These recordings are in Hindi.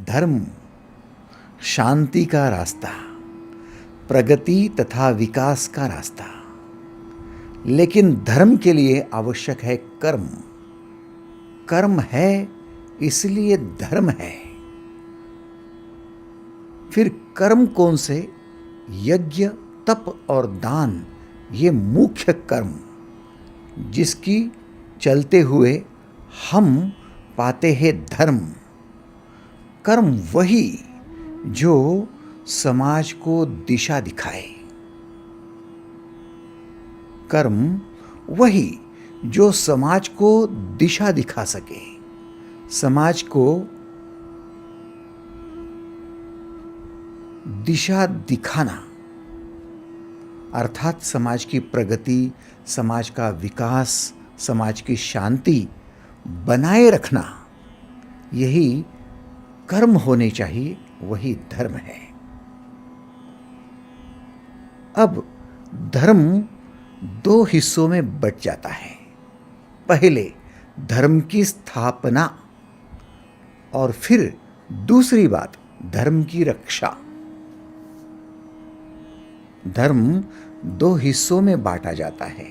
धर्म शांति का रास्ता, प्रगति तथा विकास का रास्ता। लेकिन धर्म के लिए आवश्यक है कर्म। कर्म है इसलिए धर्म है। फिर कर्म कौन से? यज्ञ, तप और दान, ये मुख्य कर्म जिसकी चलते हुए हम पाते हैं धर्म। कर्म वही जो समाज को दिशा दिखाए। कर्म वही जो समाज को दिशा दिखा सके। समाज को दिशा दिखाना अर्थात समाज की प्रगति, समाज का विकास, समाज की शांति बनाए रखना, यही कर्म होने चाहिए, वही धर्म है। अब धर्म दो हिस्सों में बंट जाता है। पहले धर्म की स्थापना और फिर दूसरी बात धर्म की रक्षा। धर्म दो हिस्सों में बांटा जाता है।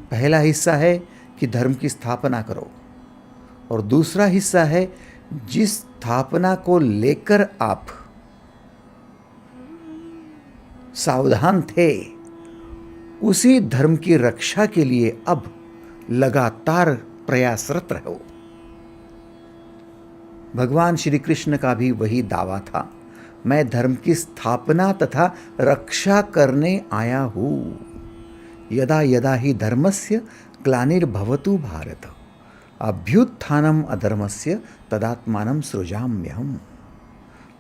पहला हिस्सा है कि धर्म की स्थापना करो और दूसरा हिस्सा है जिस स्थापना को लेकर आप सावधान थे, उसी धर्म की रक्षा के लिए अब लगातार प्रयासरत रहो। भगवान श्री कृष्ण का भी वही दावा था, मैं धर्म की स्थापना तथा रक्षा करने आया हूं। यदा यदा हि धर्मस्य ग्लानिर्भवतु भारत, अभ्युत्थानम अधर्मस्य तदात्मानं सृजाम्यहम्।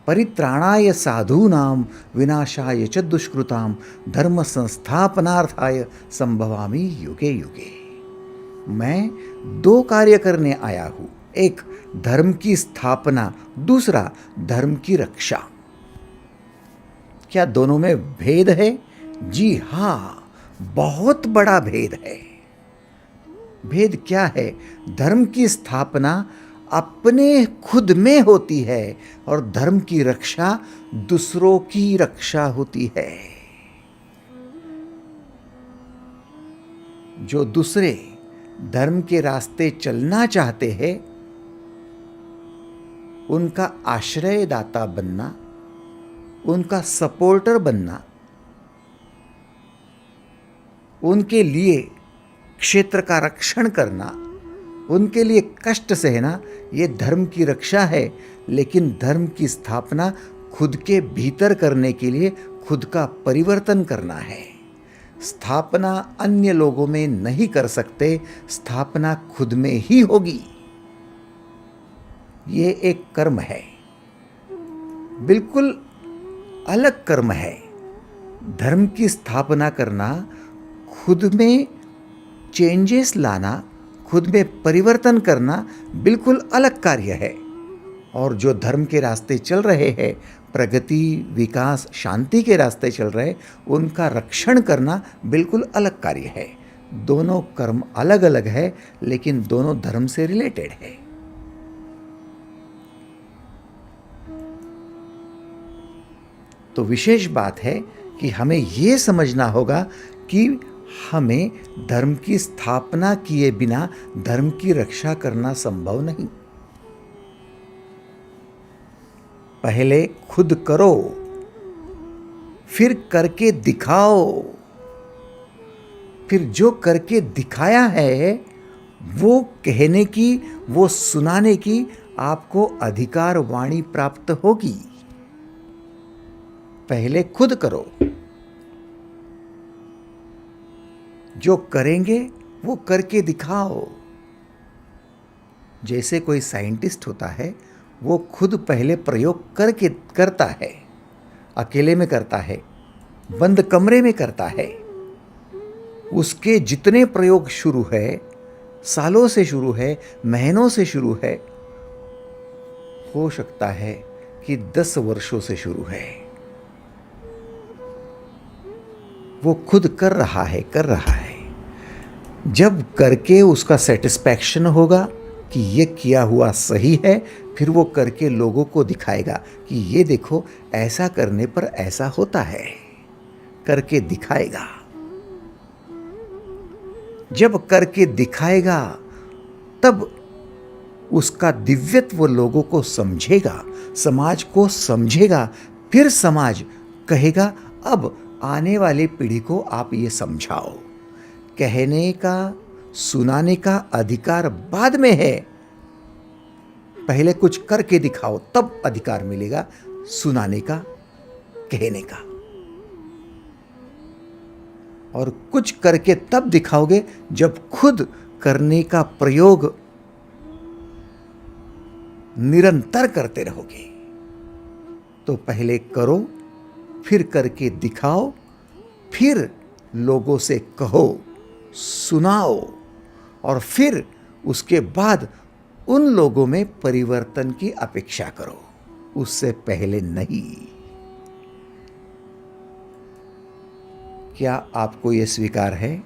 परित्राणाय साधूनां विनाशाय च दुष्कृतां धर्म संस्थापनार्थाय संभवामि युगे युगे। मैं दो कार्य करने आया हूं, एक धर्म की स्थापना, दूसरा धर्म की रक्षा। क्या दोनों में भेद है? जी हां, बहुत बड़ा भेद है। भेद क्या है? धर्म की स्थापना अपने खुद में होती है और धर्म की रक्षा दूसरों की रक्षा होती है। जो दूसरे धर्म के रास्ते चलना चाहते हैं, उनका आश्रयदाता बनना, उनका सपोर्टर बनना, उनके लिए क्षेत्र का रक्षण करना, उनके लिए कष्ट सहना, ये धर्म की रक्षा है। लेकिन धर्म की स्थापना खुद के भीतर करने के लिए खुद का परिवर्तन करना है। स्थापना अन्य लोगों में नहीं कर सकते, स्थापना खुद में ही होगी। ये एक कर्म है, बिल्कुल अलग कर्म है। धर्म की स्थापना करना, खुद में चेंजेस लाना, खुद में परिवर्तन करना बिल्कुल अलग कार्य है। और जो धर्म के रास्ते चल रहे हैं, प्रगति, विकास, शांति के रास्ते चल रहे, उनका रक्षण करना बिल्कुल अलग कार्य है। दोनों कर्म अलग अलग है, लेकिन दोनों धर्म से रिलेटेड है। तो विशेष बात है कि हमें यह समझना होगा कि हमें धर्म की स्थापना किए बिना धर्म की रक्षा करना संभव नहीं। पहले खुद करो, फिर करके दिखाओ। फिर जो करके दिखाया है, वो कहने की, वो सुनाने की आपको अधिकार वाणी प्राप्त होगी। पहले खुद करो, जो करेंगे वो करके दिखाओ। जैसे कोई साइंटिस्ट होता है, वो खुद पहले प्रयोग करके करता है, अकेले में करता है, बंद कमरे में करता है। उसके जितने प्रयोग शुरू है, सालों से शुरू है, महीनों से शुरू है, हो सकता है कि 10 वर्षों से शुरू है। वो खुद कर रहा है। जब करके उसका सेटिस्फैक्शन होगा कि ये किया हुआ सही है, फिर वो करके लोगों को दिखाएगा कि ये देखो ऐसा करने पर ऐसा होता है, करके दिखाएगा। जब करके दिखाएगा तब उसका दिव्यत्व लोगों को समझेगा, समाज को समझेगा, फिर समाज कहेगा अब आने वाली पीढ़ी को आप ये समझाओ। कहने का, सुनाने का अधिकार बाद में है, पहले कुछ करके दिखाओ तब अधिकार मिलेगा सुनाने का, कहने का। और कुछ करके तब दिखाओगे जब खुद करने का प्रयोग निरंतर करते रहोगे। तो पहले करो, फिर करके दिखाओ, फिर लोगों से कहो, सुनाओ, और फिर उसके बाद उन लोगों में परिवर्तन की अपेक्षा करो, उससे पहले नहीं। क्या आपको यह स्वीकार है?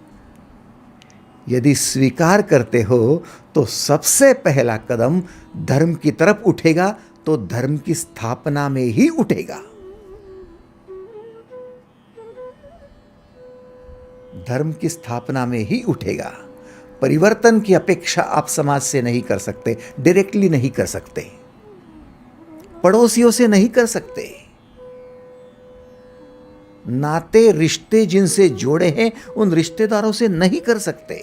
यदि स्वीकार करते हो तो सबसे पहला कदम धर्म की तरफ उठेगा, तो धर्म की स्थापना में ही उठेगा। धर्म की स्थापना में ही उठेगा। परिवर्तन की अपेक्षा आप समाज से नहीं कर सकते, डायरेक्टली नहीं कर सकते, पड़ोसियों से नहीं कर सकते। नाते रिश्ते जिनसे जोड़े हैं उन रिश्तेदारों से नहीं कर सकते।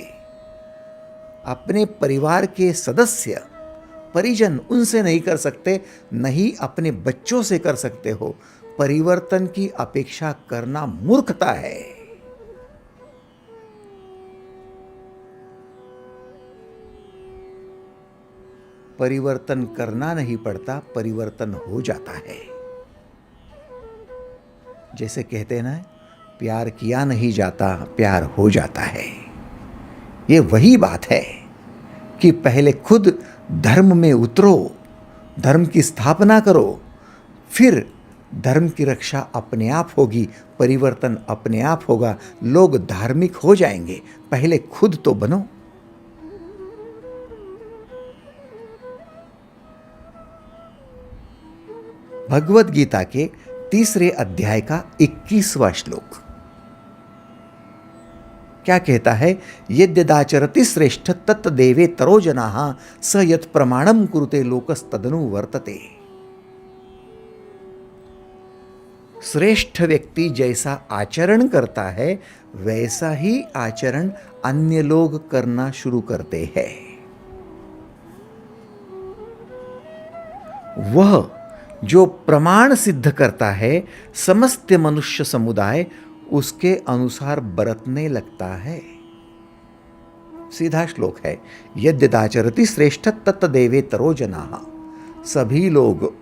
अपने परिवार के सदस्य, परिजन, उनसे नहीं कर सकते, नहीं अपने बच्चों से कर सकते हो। परिवर्तन की अपेक्षा करना मूर्खता है। परिवर्तन करना नहीं पड़ता, परिवर्तन हो जाता है। जैसे कहते हैं ना, प्यार किया नहीं जाता, प्यार हो जाता है। ये वही बात है कि पहले खुद धर्म में उतरो, धर्म की स्थापना करो, फिर धर्म की रक्षा अपने आप होगी, परिवर्तन अपने आप होगा, लोग धार्मिक हो जाएंगे। पहले खुद तो बनो। भगवत गीता के 3 अध्याय का 21वां श्लोक क्या कहता है? यद्यदाचरति श्रेष्ठ तत्तदेवे तरो जनाः स यत् प्रमाणम कुरुते लोकस्तदनु वर्तते। श्रेष्ठ व्यक्ति जैसा आचरण करता है वैसा ही आचरण अन्य लोग करना शुरू करते हैं। वह जो प्रमाण सिद्ध करता है समस्त मनुष्य समुदाय उसके अनुसार बरतने लगता है। सीधा श्लोक है, यद्यदाचरति श्रेष्ठ तत्तदेवे तरो जनाः। सभी लोग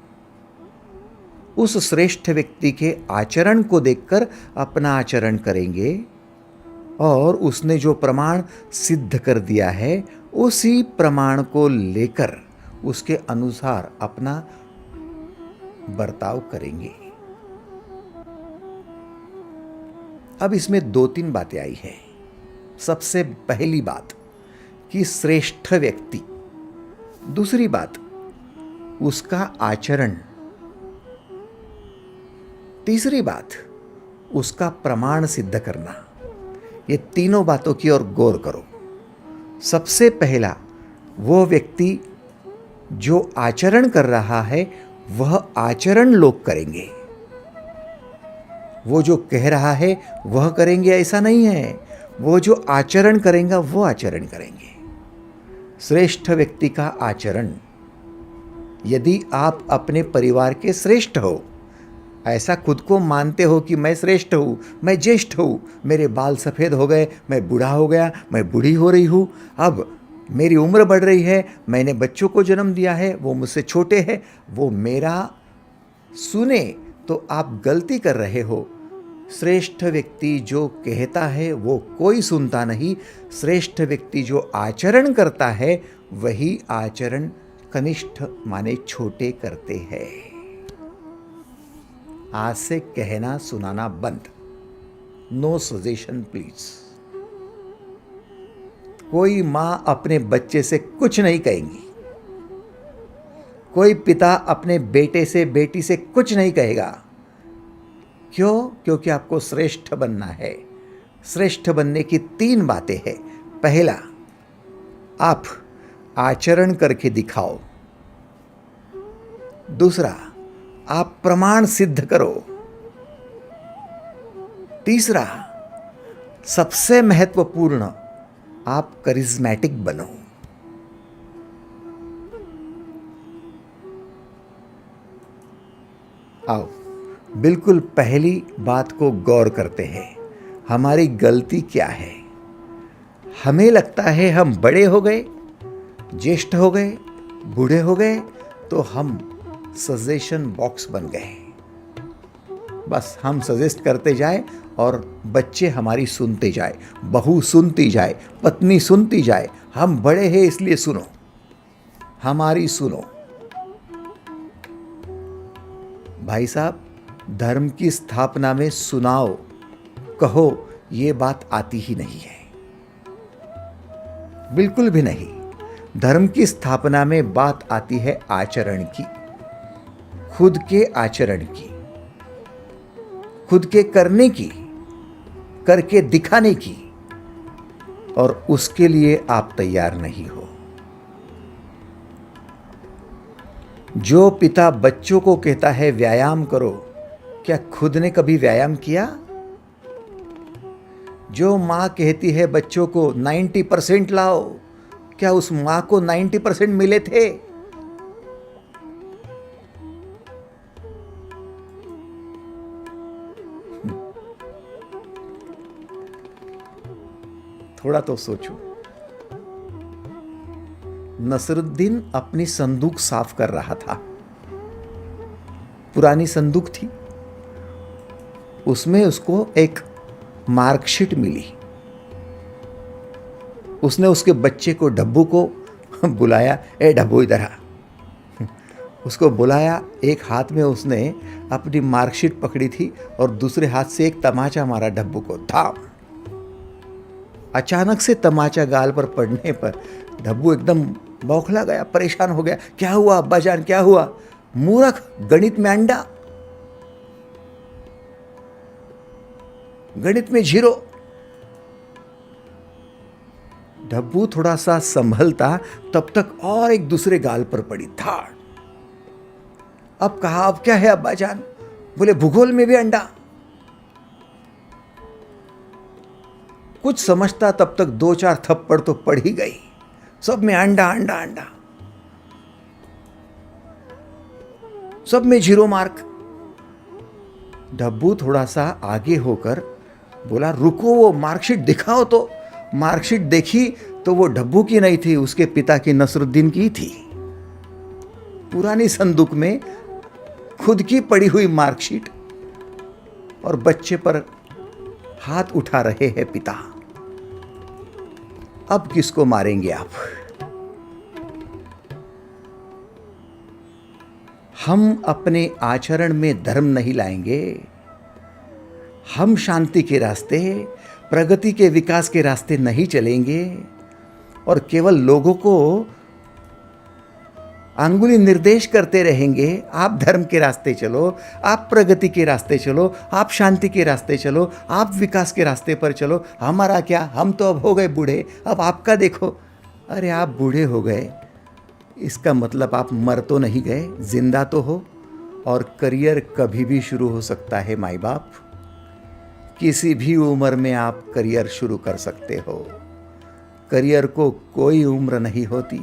उस श्रेष्ठ व्यक्ति के आचरण को देखकर अपना आचरण करेंगे और उसने जो प्रमाण सिद्ध कर दिया है उसी प्रमाण को लेकर उसके अनुसार अपना बर्ताव करेंगे। अब इसमें 2-3 बातें आई है। सबसे पहली बात कि श्रेष्ठ व्यक्ति, दूसरी बात उसका आचरण, तीसरी बात उसका प्रमाण सिद्ध करना। ये तीनों बातों की ओर गौर करो। सबसे पहला, वो व्यक्ति जो आचरण कर रहा है वह आचरण लोग करेंगे। वो जो कह रहा है वह करेंगे ऐसा नहीं है, वो जो आचरण करेगा वो आचरण करेंगे। श्रेष्ठ व्यक्ति का आचरण, यदि आप अपने परिवार के श्रेष्ठ हो, ऐसा खुद को मानते हो कि मैं श्रेष्ठ हूँ, मैं ज्येष्ठ हूँ, मेरे बाल सफ़ेद हो गए, मैं बूढ़ा हो गया, मैं बूढ़ी हो रही हूँ, अब मेरी उम्र बढ़ रही है, मैंने बच्चों को जन्म दिया है, वो मुझसे छोटे हैं, वो मेरा सुने, तो आप गलती कर रहे हो। श्रेष्ठ व्यक्ति जो कहता है वो कोई सुनता नहीं। श्रेष्ठ व्यक्ति जो आचरण करता है वही आचरण कनिष्ठ माने छोटे करते हैं। आज से कहना सुनाना बंद। No suggestion please. कोई माँ अपने बच्चे से कुछ नहीं कहेगी, कोई पिता अपने बेटे से बेटी से कुछ नहीं कहेगा। क्यों? क्योंकि आपको श्रेष्ठ बनना है। श्रेष्ठ बनने की 3 बातें हैं। पहला, आप आचरण करके दिखाओ। दूसरा, आप प्रमाण सिद्ध करो। तीसरा, सबसे महत्वपूर्ण, आप करिश्मेटिक बनो। आओ बिल्कुल पहली बात को गौर करते हैं। हमारी गलती क्या है? हमें लगता है हम बड़े हो गए, ज्येष्ठ हो गए, बूढ़े हो गए तो हम सजेशन बॉक्स बन गए। बस हम सजेस्ट करते जाए और बच्चे हमारी सुनते जाए, बहू सुनती जाए, पत्नी सुनती जाए। हम बड़े हैं इसलिए सुनो, हमारी सुनो। भाई साहब, धर्म की स्थापना में सुनाओ कहो ये बात आती ही नहीं है, बिल्कुल भी नहीं। धर्म की स्थापना में बात आती है आचरण की, खुद के आचरण की, खुद के करने की, करके दिखाने की, और उसके लिए आप तैयार नहीं हो। जो पिता बच्चों को कहता है व्यायाम करो, क्या खुद ने कभी व्यायाम किया? जो मां कहती है बच्चों को 90% लाओ, क्या उस मां को 90% मिले थे? थोड़ा तो सोचो। नसरुद्दीन अपनी संदूक साफ कर रहा था। पुरानी संदूक थी, उसमें उसको एक मार्कशीट मिली। उसने उसके बच्चे को, डब्बू को बुलाया, ए डब्बू इधर आ। उसको बुलाया, एक हाथ में उसने अपनी मार्कशीट पकड़ी थी और दूसरे हाथ से एक तमाचा मारा डब्बू को, धाम। अचानक से तमाचा गाल पर पड़ने पर डब्बू एकदम बौखला गया, परेशान हो गया। क्या हुआ अब्बाजान, क्या हुआ? मूर्ख, गणित में अंडा, गणित में 0। डब्बू थोड़ा सा संभलता तब तक और एक दूसरे गाल पर पड़ी, धाड़। अब कहा, अब क्या है अब्बाजान? बोले भूगोल में भी अंडा। कुछ समझता तब तक 2-4 थप्पड़ तो पड़ ही गई। सब में अंडा अंडा अंडा, सब में 0 मार्क। डब्बू थोड़ा सा आगे होकर बोला, रुको, वो मार्कशीट दिखाओ तो। मार्कशीट देखी तो वो डब्बू की नहीं थी, उसके पिता की, नसरुद्दीन की थी। पुरानी संदूक में खुद की पड़ी हुई मार्कशीट, और बच्चे पर हाथ उठा रहे हैं पिता। अब किसको मारेंगे आप? हम अपने आचरण में धर्म नहीं लाएंगे। हम शांति के रास्ते, प्रगति के, विकास के रास्ते नहीं चलेंगे और केवल लोगों को अंगुली निर्देश करते रहेंगे, आप धर्म के रास्ते चलो, आप प्रगति के रास्ते चलो, आप शांति के रास्ते चलो, आप विकास के रास्ते पर चलो। हमारा क्या, हम तो अब हो गए बूढ़े, अब आपका देखो। अरे आप बूढ़े हो गए, इसका मतलब आप मर तो नहीं गए, जिंदा तो हो। और करियर कभी भी शुरू हो सकता है माई बाप। किसी भी उम्र में आप करियर शुरू कर सकते हो। करियर को कोई उम्र नहीं होती,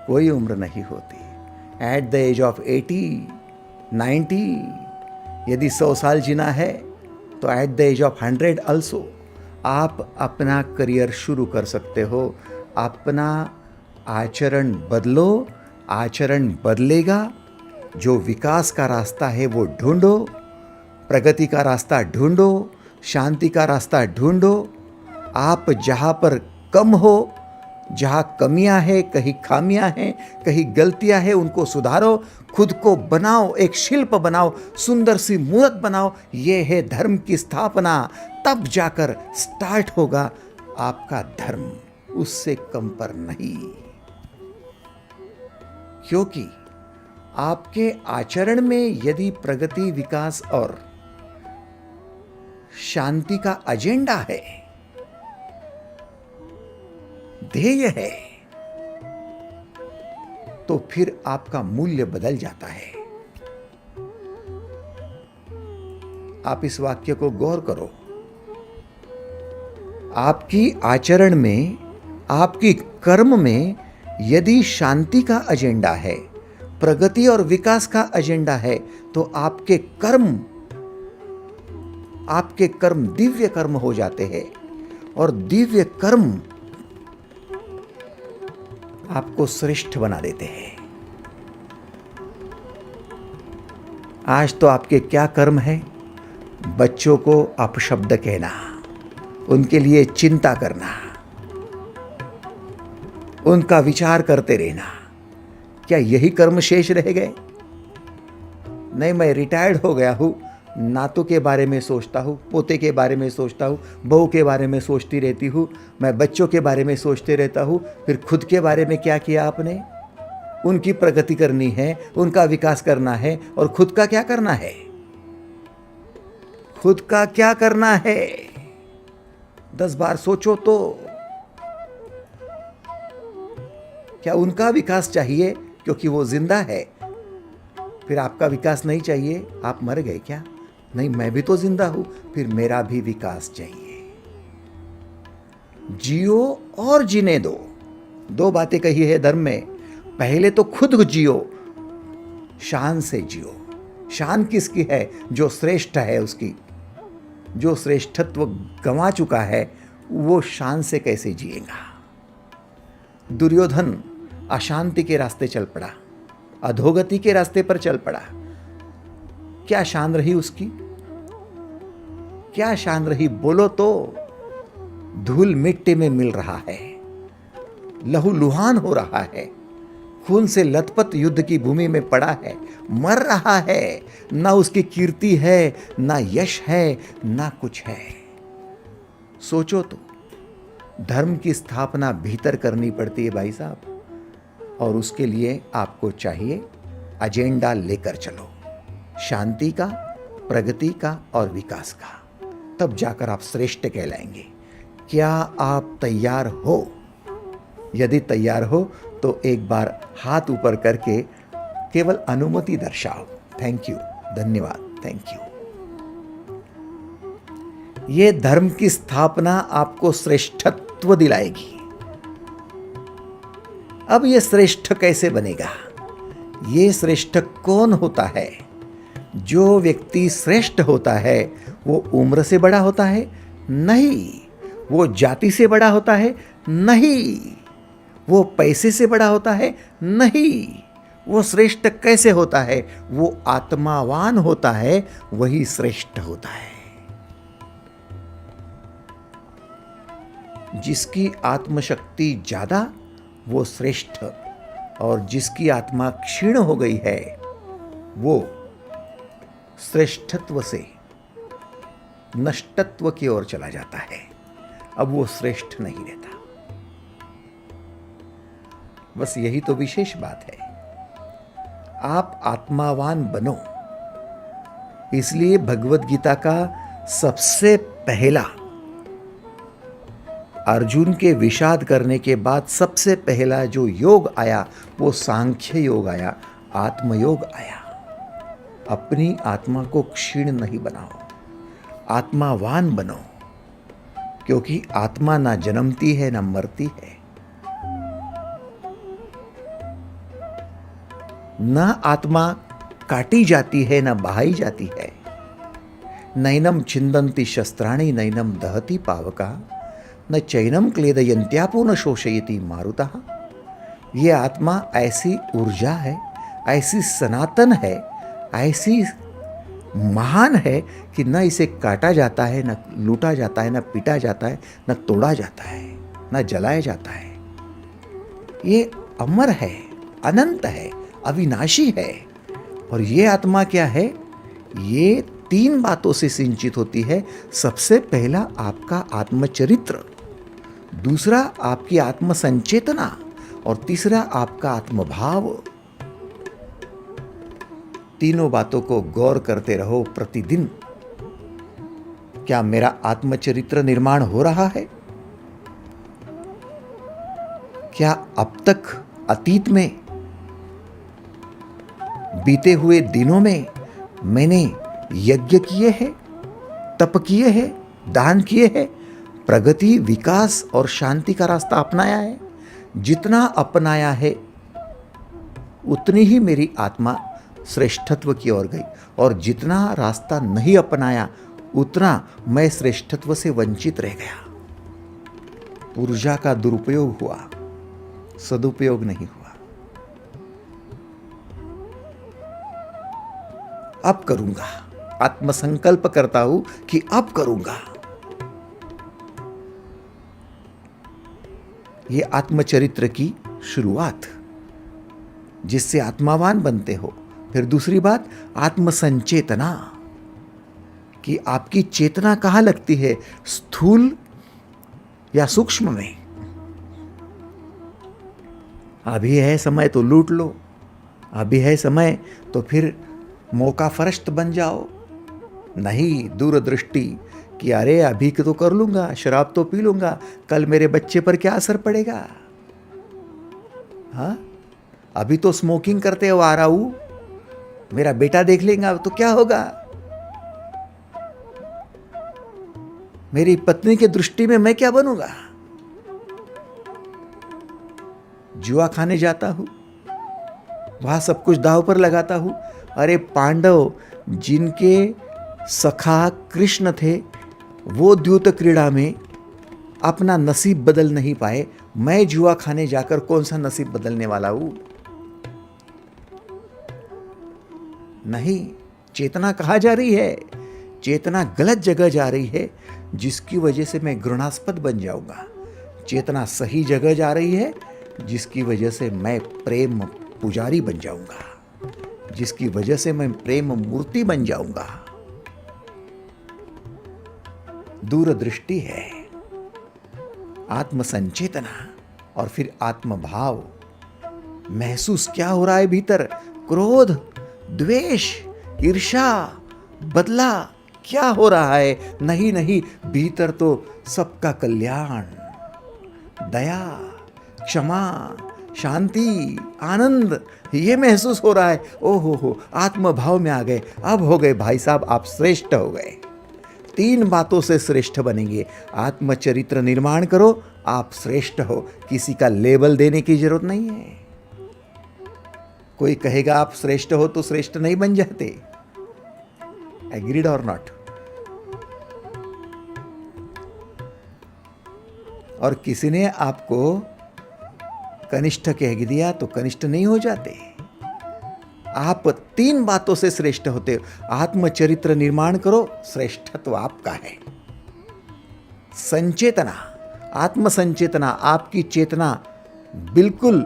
कोई उम्र नहीं होती। एट द एज ऑफ 80, 90, यदि 100 साल जीना है तो at the age of 100 also आप अपना करियर शुरू कर सकते हो। अपना आचरण बदलो, आचरण बदलेगा। जो विकास का रास्ता है वो ढूंढो, प्रगति का रास्ता ढूंढो, शांति का रास्ता ढूंढो। आप जहाँ पर कम हो, जहाँ कमियां हैं, कहीं खामियां हैं, कहीं गलतियां हैं, उनको सुधारो। खुद को बनाओ, एक शिल्प बनाओ, सुंदर सी मूर्त बनाओ। ये है धर्म की स्थापना। तब जाकर स्टार्ट होगा आपका धर्म, उससे कम पर नहीं। क्योंकि आपके आचरण में यदि प्रगति, विकास और शांति का एजेंडा है, ध्येय है, तो फिर आपका मूल्य बदल जाता है। आप इस वाक्य को गौर करो। आपकी आचरण में, आपकी कर्म में यदि शांति का एजेंडा है, प्रगति और विकास का एजेंडा है, तो आपके कर्म दिव्य कर्म हो जाते हैं और दिव्य कर्म आपको श्रेष्ठ बना देते हैं। आज तो आपके क्या कर्म है? बच्चों को अपशब्द कहना, उनके लिए चिंता करना, उनका विचार करते रहना। क्या यही कर्म शेष रह गए? नहीं, मैं रिटायर्ड हो गया हूं, नातों के बारे में सोचता हूं, पोते के बारे में सोचता हूं, बहू के बारे में सोचती रहती हूं, मैं बच्चों के बारे में सोचते रहता हूं। फिर खुद के बारे में क्या किया आपने? उनकी प्रगति करनी है, उनका विकास करना है, और खुद का क्या करना है? खुद का क्या करना है? 10 बार सोचो तो। क्या उनका विकास चाहिए क्योंकि वो जिंदा है? फिर आपका विकास नहीं चाहिए? आप मर गए क्या? नहीं, मैं भी तो जिंदा हूं, फिर मेरा भी विकास चाहिए। जियो और जीने दो। 2 बातें कही है धर्म में। पहले तो खुद जियो, शान से जियो। शान किसकी है? जो श्रेष्ठ है उसकी। जो श्रेष्ठत्व गंवा चुका है वो शान से कैसे जिएगा? दुर्योधन अशांति के रास्ते चल पड़ा, अधोगति के रास्ते पर चल पड़ा। क्या शान रही उसकी? क्या शान रही? बोलो तो। धूल मिट्टी में मिल रहा है, लहूलुहान हो रहा है, खून से लथपथ युद्ध की भूमि में पड़ा है, मर रहा है। ना उसकी कीर्ति है, ना यश है, ना कुछ है। सोचो तो, धर्म की स्थापना भीतर करनी पड़ती है भाई साहब, और उसके लिए आपको चाहिए एजेंडा लेकर चलो, शांति का, प्रगति का और विकास का। तब जाकर आप श्रेष्ठ कहलाएंगे। क्या आप तैयार हो? यदि तैयार हो तो एक बार हाथ ऊपर करके केवल अनुमति दर्शाओ। थैंक यू, धन्यवाद, थैंक यू। ये धर्म की स्थापना आपको श्रेष्ठत्व दिलाएगी। अब ये श्रेष्ठ कैसे बनेगा? ये श्रेष्ठ कौन होता है? जो व्यक्ति श्रेष्ठ होता है वो उम्र से बड़ा होता है? नहीं। वो जाति से बड़ा होता है? नहीं। वो पैसे से बड़ा होता है? नहीं। वो श्रेष्ठ कैसे होता है? वो आत्मावान होता है, वही श्रेष्ठ होता है। जिसकी आत्मशक्ति ज्यादा वो श्रेष्ठ, और जिसकी आत्मा क्षीण हो गई है वो श्रेष्ठत्व से नष्टत्व की ओर चला जाता है। अब वो श्रेष्ठ नहीं रहता। बस यही तो विशेष बात है। आप आत्मावान बनो। इसलिए भगवद गीता का सबसे पहला, अर्जुन के विषाद करने के बाद सबसे पहला जो योग आया वो सांख्य योग आया, आत्मयोग आया। अपनी आत्मा को क्षीण नहीं बनाओ, आत्मावान बनो, क्योंकि आत्मा ना जन्मती है ना मरती है। ना आत्मा काटी जाती है ना बहाई जाती है। नैनम छिंदन्ति शस्त्राणि नैनम दहति पावका न चैनम क्लेदयन्त्यापो न शोषयति मारुतः। ये आत्मा ऐसी ऊर्जा है, ऐसी सनातन है, ऐसी महान है कि न इसे काटा जाता है, न लूटा जाता है, न पीटा जाता है, न तोड़ा जाता है, न जलाया जाता है। ये अमर है, अनंत है, अविनाशी है। और ये आत्मा क्या है? ये 3 बातों से सिंचित होती है। सबसे पहला आपका आत्मचरित्र, दूसरा आपकी आत्म संचेतना, और तीसरा आपका आत्मभाव। तीनों बातों को गौर करते रहो प्रतिदिन। क्या मेरा आत्मचरित्र निर्माण हो रहा है? क्या अब तक अतीत में बीते हुए दिनों में मैंने यज्ञ किए हैं, तप किए हैं, दान किए हैं, प्रगति, विकास और शांति का रास्ता अपनाया है? जितना अपनाया है उतनी ही मेरी आत्मा श्रेष्ठत्व की ओर गई, और जितना रास्ता नहीं अपनाया उतना मैं श्रेष्ठत्व से वंचित रह गया। ऊर्जा का दुरुपयोग हुआ, सदुपयोग नहीं हुआ। अब करूंगा, आत्मसंकल्प करता हूं कि अब करूंगा। ये आत्मचरित्र की शुरुआत, जिससे आत्मावान बनते हो। फिर दूसरी बात, आत्मसंचेतना, कि आपकी चेतना कहां लगती है, स्थूल या सूक्ष्म में। अभी है समय तो लूट लो, अभी है समय तो फिर मौका फरश्त बन जाओ। नहीं, दूरदृष्टि कि अरे अभी तो कर लूंगा, शराब तो पी लूंगा, कल मेरे बच्चे पर क्या असर पड़ेगा। हाँ, अभी तो स्मोकिंग करते हो आ रहा हूं, मेरा बेटा देख लेगा तो क्या होगा। मेरी पत्नी की दृष्टि में मैं क्या बनूंगा। जुआ खाने जाता हूं, वहां सब कुछ दांव पर लगाता हूं। अरे पांडव, जिनके सखा कृष्ण थे, वो द्यूत क्रीड़ा में अपना नसीब बदल नहीं पाए, मैं जुआ खाने जाकर कौन सा नसीब बदलने वाला हूं। नहीं, चेतना कहाँ जा रही है? चेतना गलत जगह जा रही है, जिसकी वजह से मैं घृणास्पद बन जाऊंगा। चेतना सही जगह जा रही है, जिसकी वजह से मैं प्रेम पुजारी बन जाऊंगा, जिसकी वजह से मैं प्रेम मूर्ति बन जाऊंगा। दूरदृष्टि है, आत्मसंचेतना, और फिर आत्मभाव। महसूस क्या हो रहा है भीतर? क्रोध, द्वेष, ईर्ष्या, बदला क्या हो रहा है? नहीं नहीं, भीतर तो सबका कल्याण, दया, क्षमा, शांति, आनंद, ये महसूस हो रहा है। ओहो हो, आत्मभाव में आ गए। अब हो गए भाई साहब, आप श्रेष्ठ हो गए। 3 बातों से श्रेष्ठ बनेंगे। आत्मचरित्र निर्माण करो, आप श्रेष्ठ हो। किसी का लेबल देने की जरूरत नहीं है। कोई कहेगा आप श्रेष्ठ हो तो श्रेष्ठ नहीं बन जाते। एग्रीड और नॉट? और किसी ने आपको कनिष्ठ कह दिया तो कनिष्ठ नहीं हो जाते। आप 3 बातों से श्रेष्ठ होते हो। आत्मचरित्र निर्माण करो, श्रेष्ठत्व आपका है। संचेतना, आत्मसंचेतना, आपकी चेतना बिल्कुल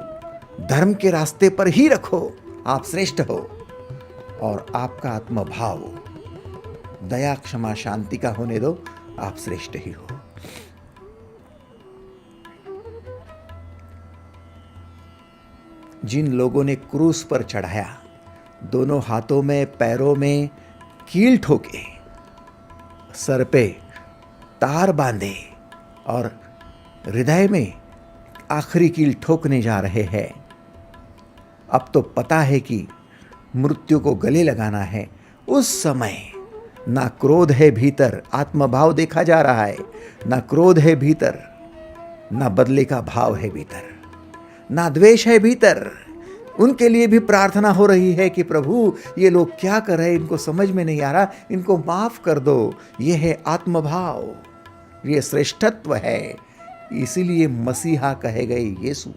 धर्म के रास्ते पर ही रखो, आप श्रेष्ठ हो। और आपका आत्मभाव दया, क्षमा, शांति का होने दो, आप श्रेष्ठ ही हो। जिन लोगों ने क्रूस पर चढ़ाया, दोनों हाथों में पैरों में कील ठोके, सर पे तार बांधे और हृदय में आखिरी कील ठोकने जा रहे हैं, अब तो पता है कि मृत्यु को गले लगाना है। उस समय ना क्रोध है भीतर, आत्मभाव देखा जा रहा है, ना क्रोध है भीतर, ना बदले का भाव है भीतर, ना द्वेष है भीतर। उनके लिए भी प्रार्थना हो रही है कि प्रभु ये लोग क्या कर रहे हैं, इनको समझ में नहीं आ रहा, इनको माफ कर दो। ये है आत्मभाव, ये श्रेष्ठत्व है। इसीलिए मसीहा कहे गए यीशु,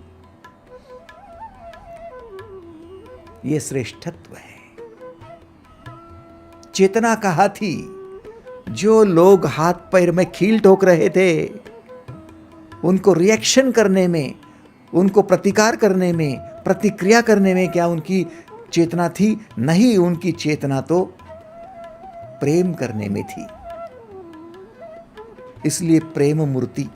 ये श्रेष्ठत्व है। चेतना कहा थी, जो लोग हाथ पैर में कील ठोक रहे थे, उनको रिएक्शन करने में, उनको प्रतिकार करने में, प्रतिक्रिया करने में क्या उनकी चेतना थी? नहीं, उनकी चेतना तो प्रेम करने में थी। इसलिए प्रेम मूर्ति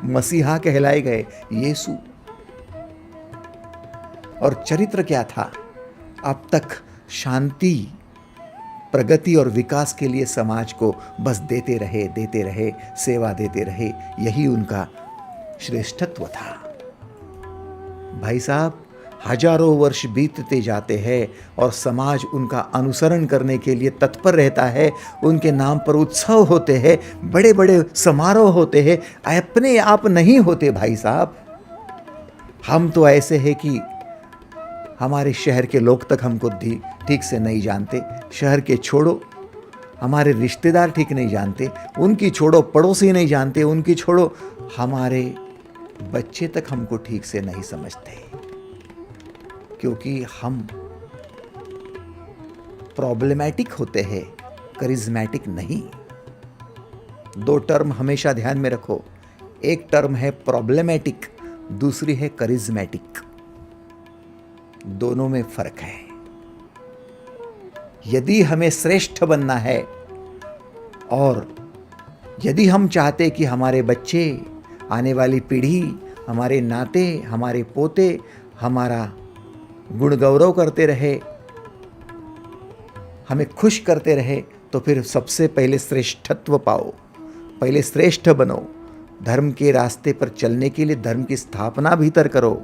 मसीहा कहलाए गए, यीशु। और चरित्र क्या था? अब तक शांति, प्रगति और विकास के लिए समाज को बस देते रहे, सेवा देते रहे, यही उनका श्रेष्ठत्व था। भाई साहब, हजारों वर्ष बीतते जाते हैं और समाज उनका अनुसरण करने के लिए तत्पर रहता है। उनके नाम पर उत्सव होते हैं, बड़े बड़े समारोह होते हैं, अपने आप नहीं होते भाई साहब। हम तो ऐसे हैं कि हमारे शहर के लोग तक हमको ठीक से नहीं जानते। शहर के छोड़ो, हमारे रिश्तेदार ठीक नहीं जानते, उनकी छोड़ो पड़ोसी नहीं जानते, उनकी छोड़ो हमारे बच्चे तक हमको ठीक से नहीं समझते, क्योंकि हम प्रॉब्लमैटिक होते हैं, करिज्मेटिक नहीं। दो टर्म हमेशा ध्यान में रखो, एक टर्म है प्रॉब्लमैटिक, दूसरी है करिज्मेटिक। दोनों में फर्क है। यदि हमें श्रेष्ठ बनना है और यदि हम चाहते कि हमारे बच्चे, आने वाली पीढ़ी, हमारे नाते, हमारे पोते हमारा गुण गौरव करते रहे, हमें खुश करते रहे, तो फिर सबसे पहले श्रेष्ठत्व पाओ, पहले श्रेष्ठ बनो। धर्म के रास्ते पर चलने के लिए धर्म की स्थापना भीतर करो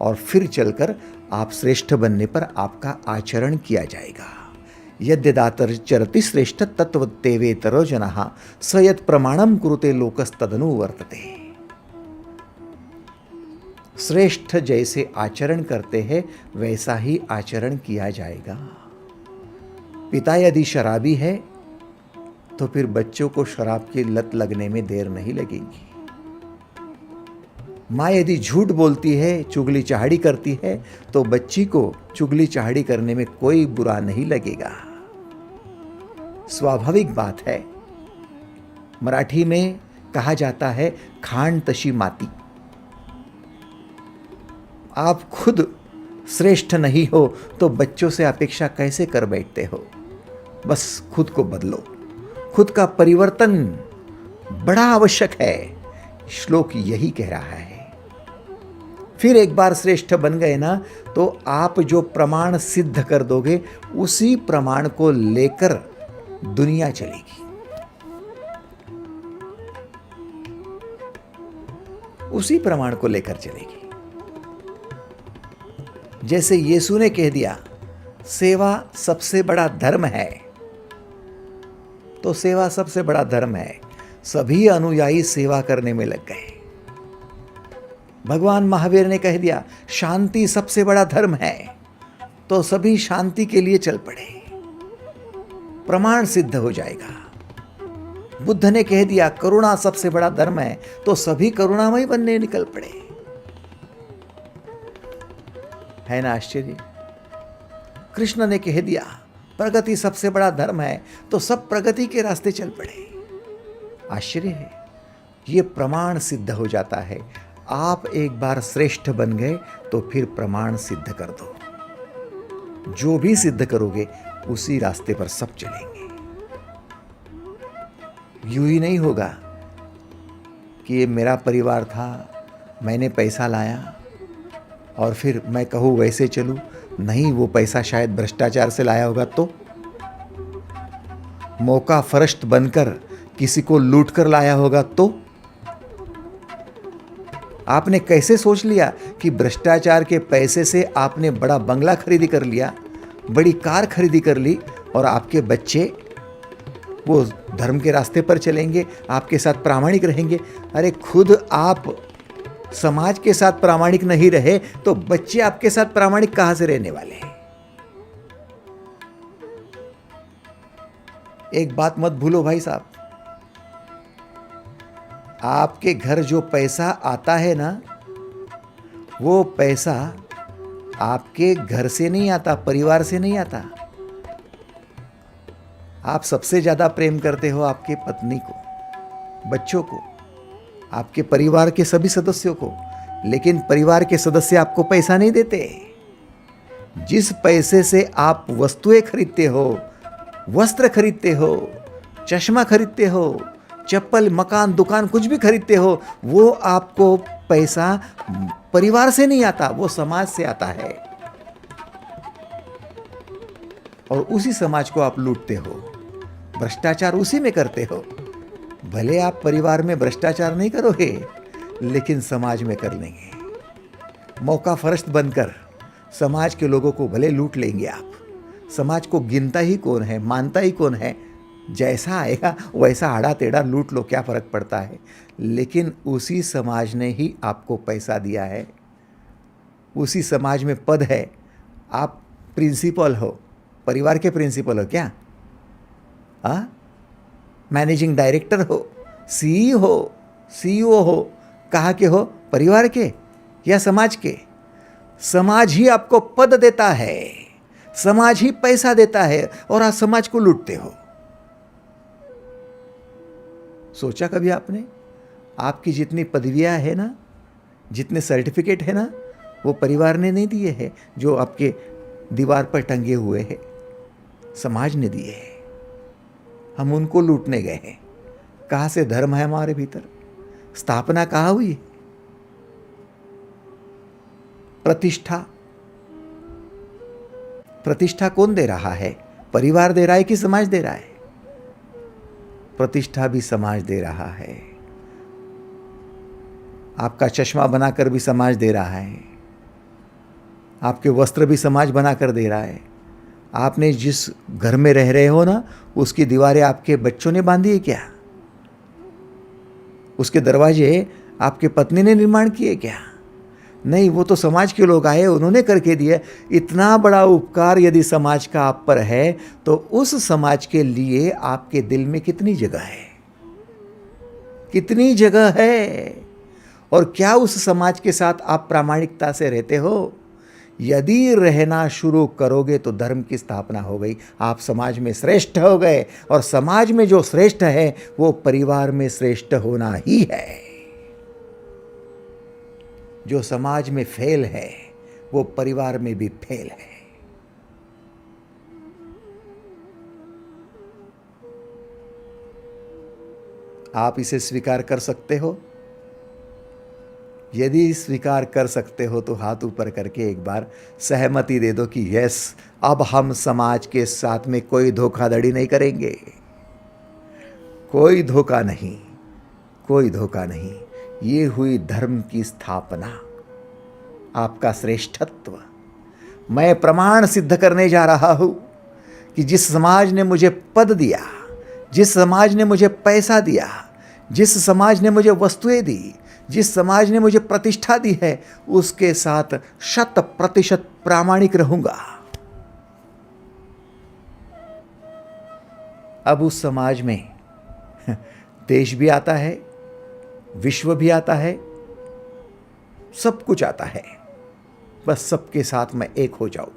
और फिर चलकर आप श्रेष्ठ बनने पर आपका आचरण किया जाएगा। यद्यदातर चरति श्रेष्ठ तत्वतेवेतरो जनः स यत् प्रमाणम कुरुते लोकस्तदनु वर्तते। श्रेष्ठ जैसे आचरण करते हैं वैसा ही आचरण किया जाएगा। पिता यदि शराबी है तो फिर बच्चों को शराब की लत लगने में देर नहीं लगेगी। माँ यदि झूठ बोलती है, चुगली चाहड़ी करती है, तो बच्ची को चुगली चाहड़ी करने में कोई बुरा नहीं लगेगा। स्वाभाविक बात है। मराठी में कहा जाता है खाण तशी माती। आप खुद श्रेष्ठ नहीं हो तो बच्चों से अपेक्षा कैसे कर बैठते हो? बस खुद को बदलो, खुद का परिवर्तन बड़ा आवश्यक है। श्लोक यही कह रहा है। फिर एक बार श्रेष्ठ बन गए ना, तो आप जो प्रमाण सिद्ध कर दोगे उसी प्रमाण को लेकर दुनिया चलेगी। उसी प्रमाण को लेकर चलेगी। जैसे यीशु ने कह दिया सेवा सबसे बड़ा धर्म है, तो सेवा सबसे बड़ा धर्म है। सभी अनुयायी सेवा करने में लग गए। भगवान महावीर ने कह दिया शांति सबसे बड़ा धर्म है, तो सभी शांति के लिए चल पड़े। प्रमाण सिद्ध हो जाएगा। बुद्ध ने कह दिया करुणा सबसे बड़ा धर्म है, तो सभी करुणामय बनने निकल पड़े। है ना आश्चर्य? कृष्ण ने कह दिया प्रगति सबसे बड़ा धर्म है, तो सब प्रगति के रास्ते चल पड़े। आश्चर्य है। ये प्रमाण सिद्ध हो जाता है। आप एक बार श्रेष्ठ बन गए तो फिर प्रमाण सिद्ध कर दो। जो भी सिद्ध करोगे उसी रास्ते पर सब चलेंगे। यूं ही नहीं होगा कि ये मेरा परिवार था, मैंने पैसा लाया और फिर मैं कहूँ वैसे चलूँ। नहीं, वो पैसा शायद भ्रष्टाचार से लाया होगा, तो मौका फरश्त बनकर किसी को लूट कर लाया होगा, तो आपने कैसे सोच लिया कि भ्रष्टाचार के पैसे से आपने बड़ा बंगला खरीदी कर लिया, बड़ी कार खरीदी कर ली और आपके बच्चे वो धर्म के रास्ते पर चलेंगे, आपके साथ प्रामाणिक रहेंगे? अरे खुद आप समाज के साथ प्रामाणिक नहीं रहे तो बच्चे आपके साथ प्रामाणिक कहां से रहने वाले हैं? एक बात मत भूलो भाई साहब, आपके घर जो पैसा आता है ना, वो पैसा आपके घर से नहीं आता, परिवार से नहीं आता। आप सबसे ज्यादा प्रेम करते हो आपके पत्नी को, बच्चों को, आपके परिवार के सभी सदस्यों को, लेकिन परिवार के सदस्य आपको पैसा नहीं देते। जिस पैसे से आप वस्तुएं खरीदते हो, वस्त्र खरीदते हो, चश्मा खरीदते हो, चप्पल, मकान, दुकान, कुछ भी खरीदते हो, वो आपको पैसा परिवार से नहीं आता, वो समाज से आता है। और उसी समाज को आप लूटते हो, भ्रष्टाचार उसी में करते हो। भले आप परिवार में भ्रष्टाचार नहीं करोगे, लेकिन समाज में कर लेंगे। मौका फरश्त बनकर समाज के लोगों को भले लूट लेंगे आप। समाज को गिनता ही कौन है, मानता ही कौन है। जैसा आएगा वैसा आड़ा टेढ़ा लूट लो, क्या फ़र्क पड़ता है। लेकिन उसी समाज ने ही आपको पैसा दिया है, उसी समाज में पद है। आप प्रिंसिपल हो, परिवार के प्रिंसिपल हो क्या? मैनेजिंग डायरेक्टर हो, सीईओ हो, कहाँ के हो? परिवार के या समाज के? समाज ही आपको पद देता है, समाज ही पैसा देता है, और आप समाज को लूटते हो। सोचा कभी आपने? आपकी जितनी पदवियां है ना, जितने सर्टिफिकेट है ना, वो परिवार ने नहीं दिए हैं, जो आपके दीवार पर टंगे हुए हैं, समाज ने दिए हैं। हम उनको लूटने गए हैं। कहाँ से धर्म है हमारे भीतर? स्थापना कहाँ हुई? प्रतिष्ठा कौन दे रहा है? परिवार दे रहा है कि समाज दे रहा है? प्रतिष्ठा भी समाज दे रहा है। आपका चश्मा बनाकर भी समाज दे रहा है, आपके वस्त्र भी समाज बनाकर दे रहा है। आपने जिस घर में रह रहे हो ना, उसकी दीवारें आपके बच्चों ने बांधी है क्या? उसके दरवाजे आपके पत्नी ने निर्माण किए क्या? नहीं, वो तो समाज के लोग आए, उन्होंने करके दिया। इतना बड़ा उपकार यदि समाज का आप पर है, तो उस समाज के लिए आपके दिल में कितनी जगह है? कितनी जगह है? और क्या उस समाज के साथ आप प्रामाणिकता से रहते हो? यदि रहना शुरू करोगे तो धर्म की स्थापना हो गई, आप समाज में श्रेष्ठ हो गए। और समाज में जो श्रेष्ठ है वो परिवार में श्रेष्ठ होना ही है। जो समाज में फेल है वो परिवार में भी फेल है। आप इसे स्वीकार कर सकते हो? यदि स्वीकार कर सकते हो तो हाथ ऊपर करके एक बार सहमति दे दो कि यस, अब हम समाज के साथ में कोई धोखाधड़ी नहीं करेंगे। कोई धोखा नहीं, कोई धोखा नहीं। ये हुई धर्म की स्थापना, आपका श्रेष्ठत्व। मैं प्रमाण सिद्ध करने जा रहा हूं कि जिस समाज ने मुझे पद दिया, जिस समाज ने मुझे पैसा दिया, जिस समाज ने मुझे वस्तुएं दी, जिस समाज ने मुझे प्रतिष्ठा दी है, उसके साथ 100% प्रामाणिक रहूंगा। अब उस समाज में देश भी आता है, विश्व भी आता है, सब कुछ आता है। बस सबके साथ मैं एक हो जाऊं।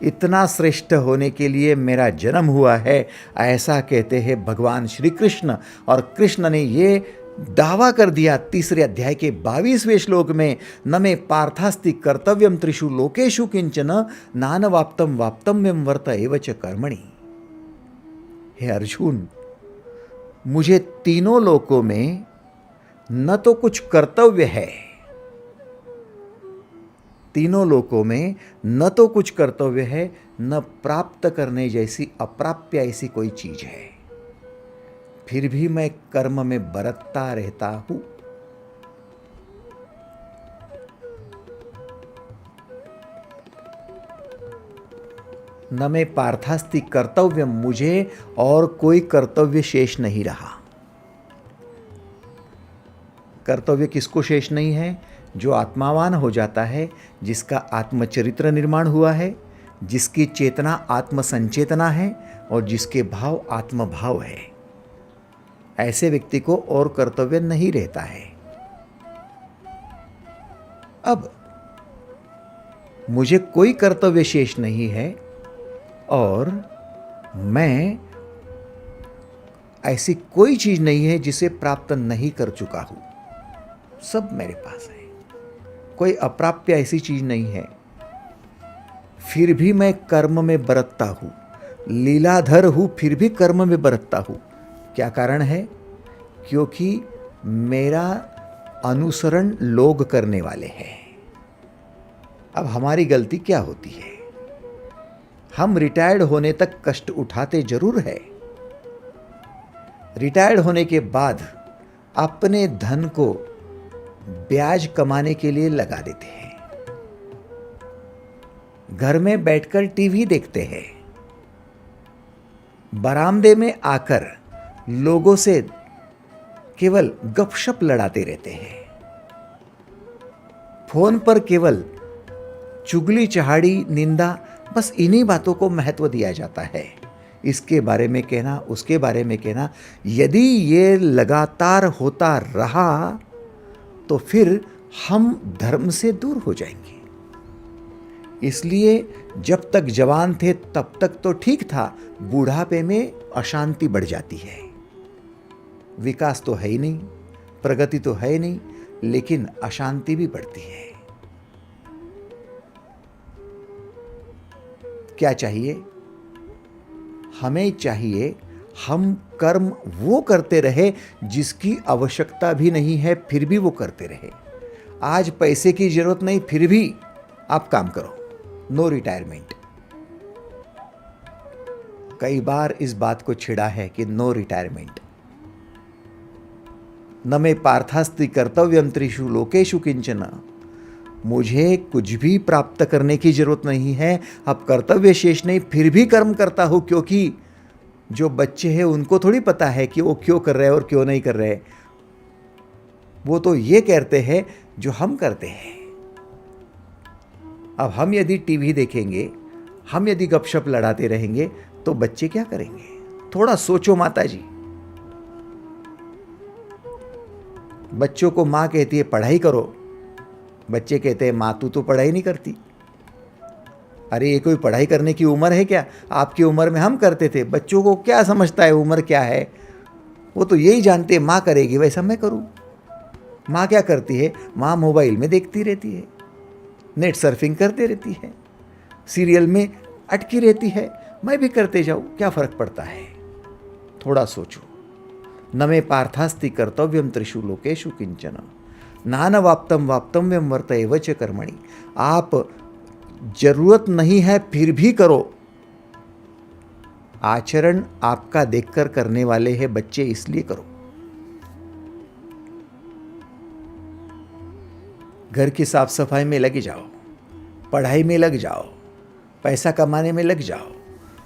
इतना श्रेष्ठ होने के लिए मेरा जन्म हुआ है, ऐसा कहते हैं भगवान श्री कृष्ण। और कृष्ण ने ये दावा कर दिया 3 अध्याय के 22वें श्लोक में, न मे पार्थास्ति कर्तव्यम त्रिषु लोकेषु किंचन नानवाप्तम वाप्तम्यम वर्त एवच कर्मणि। हे अर्जुन, मुझे तीनों लोकों में न तो कुछ कर्तव्य है, तीनों लोकों में न तो कुछ कर्तव्य है, न प्राप्त करने जैसी अप्राप्य ऐसी कोई चीज है, फिर भी मैं कर्म में बरतता रहता हूं। न मैं पार्थास्ति कर्तव्य, मुझे और कोई कर्तव्य शेष नहीं रहा। कर्तव्य किसको शेष नहीं है? जो आत्मावान हो जाता है, जिसका आत्मचरित्र निर्माण हुआ है, जिसकी चेतना आत्मसंचेतना है और जिसके भाव आत्मभाव है, ऐसे व्यक्ति को और कर्तव्य नहीं रहता है। अब मुझे कोई कर्तव्य शेष नहीं है और मैं ऐसी कोई चीज नहीं है जिसे प्राप्त नहीं कर चुका हूं। सब मेरे पास है, कोई अप्राप्य ऐसी चीज नहीं है, फिर भी मैं कर्म में बरतता हूं। लीलाधर हूं फिर भी कर्म में बरतता हूं। क्या कारण है? क्योंकि मेरा अनुसरण लोग करने वाले हैं। अब हमारी गलती क्या होती है? हम रिटायर्ड होने तक कष्ट उठाते जरूर है, रिटायर्ड होने के बाद अपने धन को ब्याज कमाने के लिए लगा देते हैं, घर में बैठकर टीवी देखते हैं, बरामदे में आकर लोगों से केवल गपशप लड़ाते रहते हैं, फोन पर केवल चुगली चहाड़ी निंदा, बस इन्हीं बातों को महत्व दिया जाता है। इसके बारे में कहना, उसके बारे में कहना। यदि ये लगातार होता रहा तो फिर हम धर्म से दूर हो जाएंगे। इसलिए जब तक जवान थे तब तक तो ठीक था, बूढ़ापे में अशांति बढ़ जाती है। विकास तो है ही नहीं, प्रगति तो है ही नहीं, लेकिन अशांति भी बढ़ती है। क्या चाहिए? हमें चाहिए हम कर्म वो करते रहे जिसकी आवश्यकता भी नहीं है, फिर भी वो करते रहे। आज पैसे की जरूरत नहीं, फिर भी आप काम करो। No retirement. कई बार इस बात को छिड़ा है कि नो रिटायरमेंट। न मे पार्थास्ति कर्तव्यम त्रिषु लोकेषु किंचन। मुझे कुछ भी प्राप्त करने की जरूरत नहीं है, अब कर्तव्य शेष नहीं, फिर भी कर्म करता हूं, क्योंकि जो बच्चे हैं उनको थोड़ी पता है कि वो क्यों कर रहे हैं और क्यों नहीं कर रहे। वो तो ये कहते हैं जो हम करते हैं। अब हम यदि टीवी देखेंगे, हम यदि गपशप लड़ाते रहेंगे तो बच्चे क्या करेंगे? थोड़ा सोचो माता जी। बच्चों को मां कहती है पढ़ाई करो, बच्चे कहते हैं मां तू तो पढ़ाई नहीं करती। अरे ये कोई पढ़ाई करने की उम्र है क्या? आपकी उम्र में हम करते थे। बच्चों को क्या समझता है उम्र क्या है? वो तो यही जानते हैं माँ करेगी वैसा मैं करूँ। माँ क्या करती है? माँ मोबाइल में देखती रहती है, नेट सर्फिंग करते रहती है, सीरियल में अटकी रहती है। मैं भी करते जाऊँ, क्या फ़र्क पड़ता है? थोड़ा सोचो। न मे पार्थास्ति कर्तव्यम त्रिषु लोकेषु किंचन नान वाप्तम वाप्तव्यम वर्त एव च कर्मणि। आप जरूरत नहीं है फिर भी करो। आचरण आपका देखकर करने वाले हैं बच्चे, इसलिए करो। घर की साफ सफाई में लग जाओ, पढ़ाई में लग जाओ, पैसा कमाने में लग जाओ,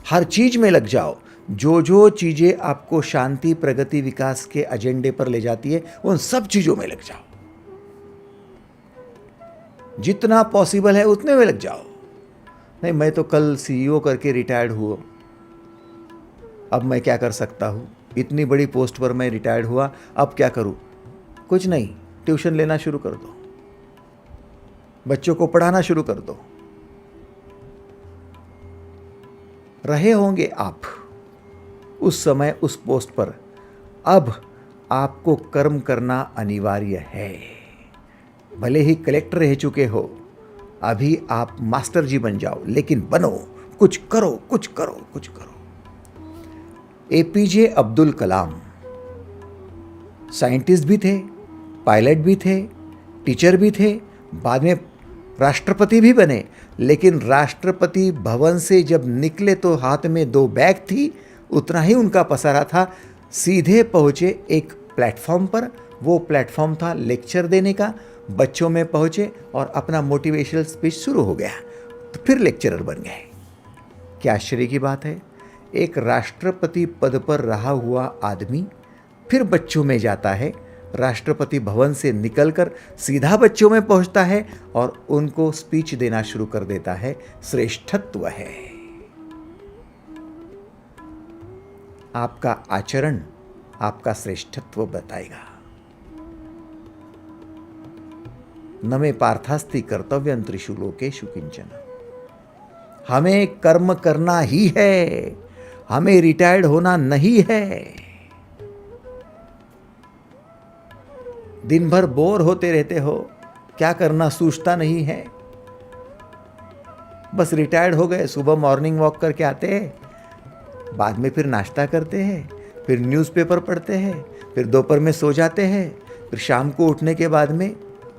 हर चीज में लग जाओ। जो जो चीजें आपको शांति, प्रगति, विकास के एजेंडे पर ले जाती है उन सब चीजों में लग जाओ। जितना पॉसिबल है उतने में लग जाओ। नहीं मैं तो कल सीईओ करके रिटायर्ड हुआ, अब मैं क्या कर सकता हूँ? इतनी बड़ी पोस्ट पर मैं रिटायर्ड हुआ, अब क्या करूँ? कुछ नहीं, ट्यूशन लेना शुरू कर दो, बच्चों को पढ़ाना शुरू कर दो। रहे होंगे आप उस समय उस पोस्ट पर, अब आपको कर्म करना अनिवार्य है। भले ही कलेक्टर रह चुके हो, अभी आप मास्टर जी बन जाओ, लेकिन बनो, कुछ करो, कुछ करो, कुछ करो। एपीजे अब्दुल कलाम साइंटिस्ट भी थे, पायलट भी थे, टीचर भी थे, बाद में राष्ट्रपति भी बने। लेकिन राष्ट्रपति भवन से जब निकले तो हाथ में 2 बैग थी, उतना ही उनका पसारा था। सीधे पहुंचे एक प्लेटफॉर्म पर, वो प्लेटफॉर्म था लेक्चर देने का। बच्चों में पहुंचे और अपना मोटिवेशनल स्पीच शुरू हो गया, तो फिर लेक्चरर बन गए। क्या आश्चर्य की बात है? एक राष्ट्रपति पद पर रहा हुआ आदमी फिर बच्चों में जाता है, राष्ट्रपति भवन से निकलकर सीधा बच्चों में पहुंचता है और उनको स्पीच देना शुरू कर देता है। श्रेष्ठत्व है। आपका आचरण आपका श्रेष्ठत्व बताएगा। न मे पार्थास्ति कर्तव्यं त्रिषु लोकेषु किंचन। हमें कर्म करना ही है, हमें रिटायर्ड होना नहीं है। दिन भर बोर होते रहते हो, क्या करना सूझता नहीं है, बस रिटायर्ड हो गए। सुबह मॉर्निंग वॉक करके आते हैं, बाद में फिर नाश्ता करते हैं, फिर न्यूज़पेपर पढ़ते हैं, फिर दोपहर में सो जाते हैं, फिर शाम को उठने के बाद में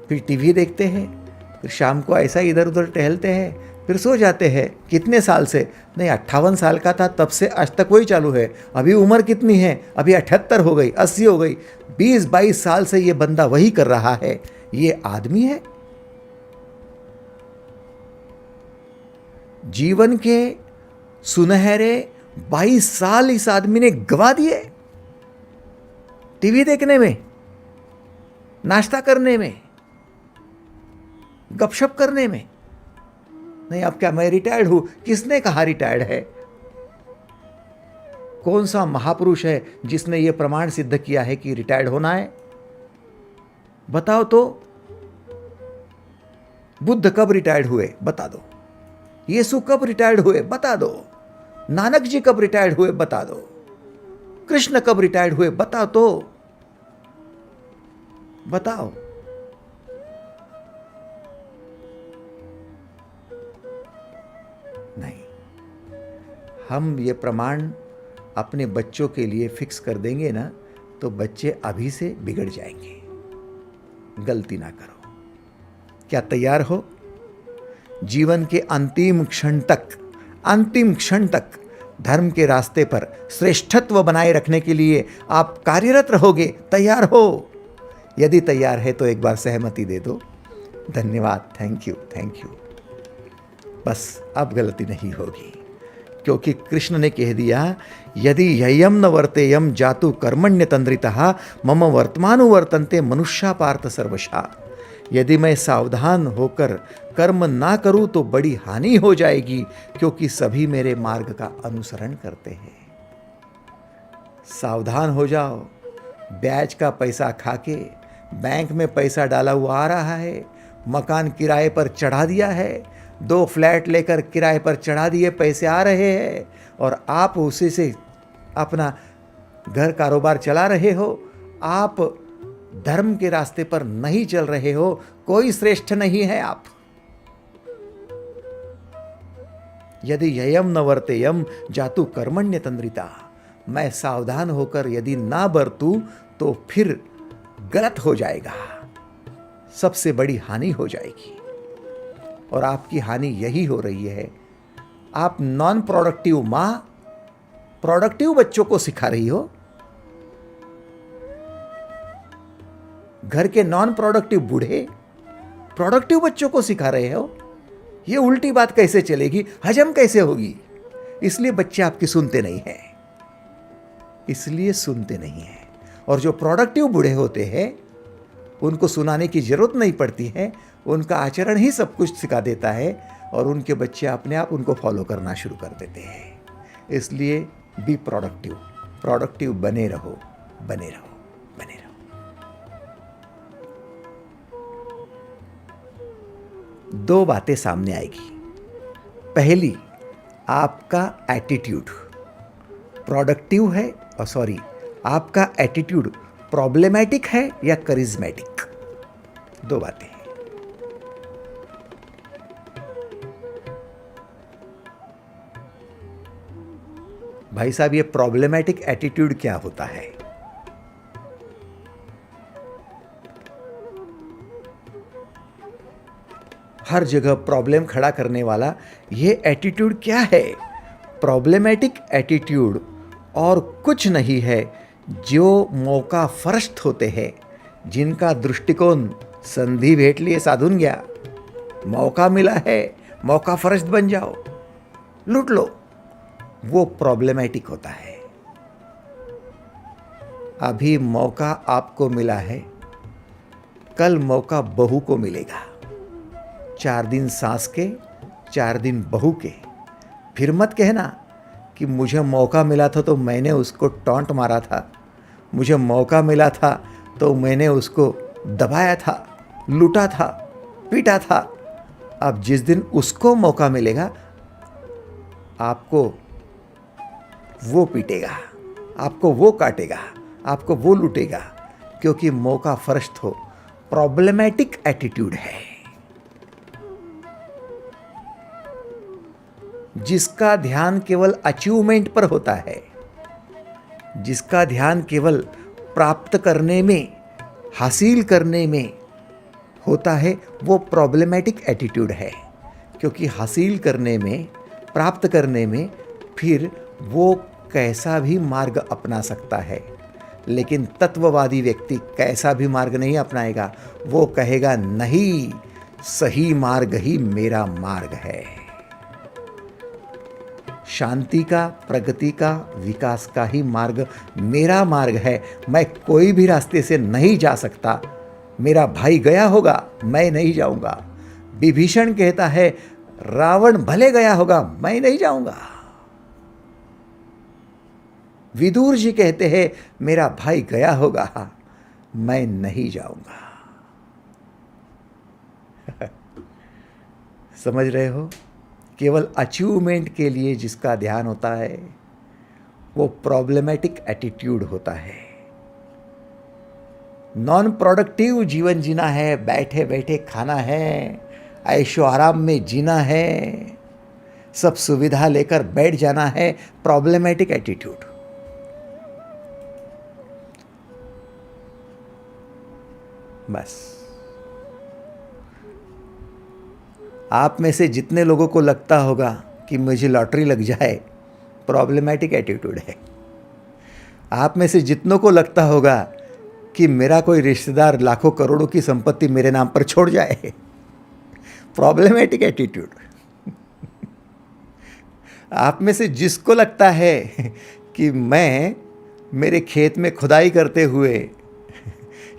फिर टीवी देखते हैं, फिर शाम को ऐसा इधर उधर टहलते हैं, फिर सो जाते हैं। कितने साल से? नहीं, 58 साल का था तब से आज तक वही चालू है। अभी उम्र कितनी है? अभी 78 हो गई, 80 हो गई। 20-22 साल से ये बंदा वही कर रहा है। ये आदमी है? जीवन के सुनहरे 22 साल इस आदमी ने गवा दिए टीवी देखने में, नाश्ता करने में, गपशप करने में। नहीं, अब क्या मैं रिटायर्ड हूं? किसने कहा रिटायर्ड है? कौन सा महापुरुष है जिसने यह प्रमाण सिद्ध किया है कि रिटायर्ड होना है? बताओ तो। बुद्ध कब रिटायर्ड हुए? बता दो। यीशु कब रिटायर्ड हुए? बता दो। नानक जी कब रिटायर्ड हुए? बता दो। कृष्ण कब रिटायर्ड हुए? बता तो। बताओ। नहीं, हम ये प्रमाण अपने बच्चों के लिए फिक्स कर देंगे ना, तो बच्चे अभी से बिगड़ जाएंगे। गलती ना करो। क्या तैयार हो? जीवन के अंतिम क्षण तक धर्म के रास्ते पर श्रेष्ठत्व बनाए रखने के लिए आप कार्यरत रहोगे। तैयार हो? यदि तैयार है तो एक बार सहमति दे दो। धन्यवाद। Thank you. बस अब गलती नहीं होगी, क्योंकि कृष्ण ने कह दिया, यदि ययम न वर्तेयम जातु कर्मण्य तंद्रितः मम वर्तमानु वर्तन्ते मनुष्या पार्थ सर्वशा। यदि मैं सावधान होकर कर्म ना करूं तो बड़ी हानि हो जाएगी, क्योंकि सभी मेरे मार्ग का अनुसरण करते हैं। सावधान हो जाओ। ब्याज का पैसा खाके बैंक में पैसा डाला हुआ आ रहा है, मकान किराए पर चढ़ा दिया है, 2 फ्लैट लेकर किराए पर चढ़ा दिए, पैसे आ रहे हैं और आप उसी से अपना घर कारोबार चला रहे हो। आप धर्म के रास्ते पर नहीं चल रहे हो। कोई श्रेष्ठ नहीं है आप। यदि ययम न वर्तेयम जातु कर्मण्य तंद्रिता, मैं सावधान होकर यदि ना बरतूं तो फिर गलत हो जाएगा, सबसे बड़ी हानि हो जाएगी। और आपकी हानि यही हो रही है, आप नॉन प्रोडक्टिव मां प्रोडक्टिव बच्चों को सिखा रही हो। घर के नॉन प्रोडक्टिव बूढ़े प्रोडक्टिव बच्चों को सिखा रहे हो। ये उल्टी बात कैसे चलेगी? हजम कैसे होगी? इसलिए बच्चे आपकी सुनते नहीं हैं। और जो प्रोडक्टिव बूढ़े होते हैं उनको सुनाने की जरूरत नहीं पड़ती है, उनका आचरण ही सब कुछ सिखा देता है और उनके बच्चे अपने आप उनको फॉलो करना शुरू कर देते हैं। इसलिए बी प्रोडक्टिव बने रहो। 2 बातें सामने आएगी। पहली, आपका एटीट्यूड प्रोडक्टिव है, आपका एटीट्यूड प्रॉब्लमैटिक है या करिज्मेटिक। 2 बातें। भाई साहब, ये प्रॉब्लमैटिक एटीट्यूड क्या होता है? हर जगह प्रॉब्लम खड़ा करने वाला ये एटीट्यूड क्या है? प्रॉब्लमैटिक एटीट्यूड और कुछ नहीं है, जो मौका फरस्त होते हैं, जिनका दृष्टिकोण संधि भेटली साधून गया, मौका मिला है, मौका फरस्त बन जाओ, लूट लो, वो प्रॉब्लमैटिक होता है। अभी मौका आपको मिला है, कल मौका बहू को मिलेगा। 4 दिन सास के, 4 दिन बहू के। फिर मत कहना कि मुझे मौका मिला था तो मैंने उसको टॉन्ट मारा था, मुझे मौका मिला था तो मैंने उसको दबाया था, लूटा था, पीटा था। अब जिस दिन उसको मौका मिलेगा, आपको वो पीटेगा, आपको वो काटेगा, आपको वो लूटेगा, क्योंकि मौका फरस्त हो। प्रॉब्लमैटिक एटीट्यूड है। जिसका ध्यान केवल अचीवमेंट पर होता है, जिसका ध्यान केवल प्राप्त करने में, हासिल करने में होता है, वो प्रॉब्लमैटिक एटीट्यूड है। क्योंकि हासिल करने में, प्राप्त करने में फिर वो कैसा भी मार्ग अपना सकता है, लेकिन तत्ववादी व्यक्ति कैसा भी मार्ग नहीं अपनाएगा। वो कहेगा नहीं, सही मार्ग ही मेरा मार्ग है। शांति का, प्रगति का, विकास का ही मार्ग मेरा मार्ग है। मैं कोई भी रास्ते से नहीं जा सकता। मेरा भाई गया होगा, मैं नहीं जाऊंगा। विभीषण कहता है रावण भले गया होगा, मैं नहीं जाऊंगा। विदुर जी कहते हैं मेरा भाई गया होगा, मैं नहीं जाऊंगा। समझ रहे हो? केवल अचीवमेंट के लिए जिसका ध्यान होता है वो प्रॉब्लमेटिक एटीट्यूड होता है। नॉन प्रोडक्टिव जीवन जीना है, बैठे बैठे खाना है, ऐशो आराम में जीना है, सब सुविधा लेकर बैठ जाना है, प्रॉब्लमेटिक एटीट्यूड। बस आप में से जितने लोगों को लगता होगा कि मुझे लॉटरी लग जाए, प्रॉब्लमेटिक एटीट्यूड है। आप में से जितनों को लगता होगा कि मेरा कोई रिश्तेदार लाखों करोड़ों की संपत्ति मेरे नाम पर छोड़ जाए, प्रॉब्लमेटिक एटीट्यूड। आप में से जिसको लगता है कि मैं मेरे खेत में खुदाई करते हुए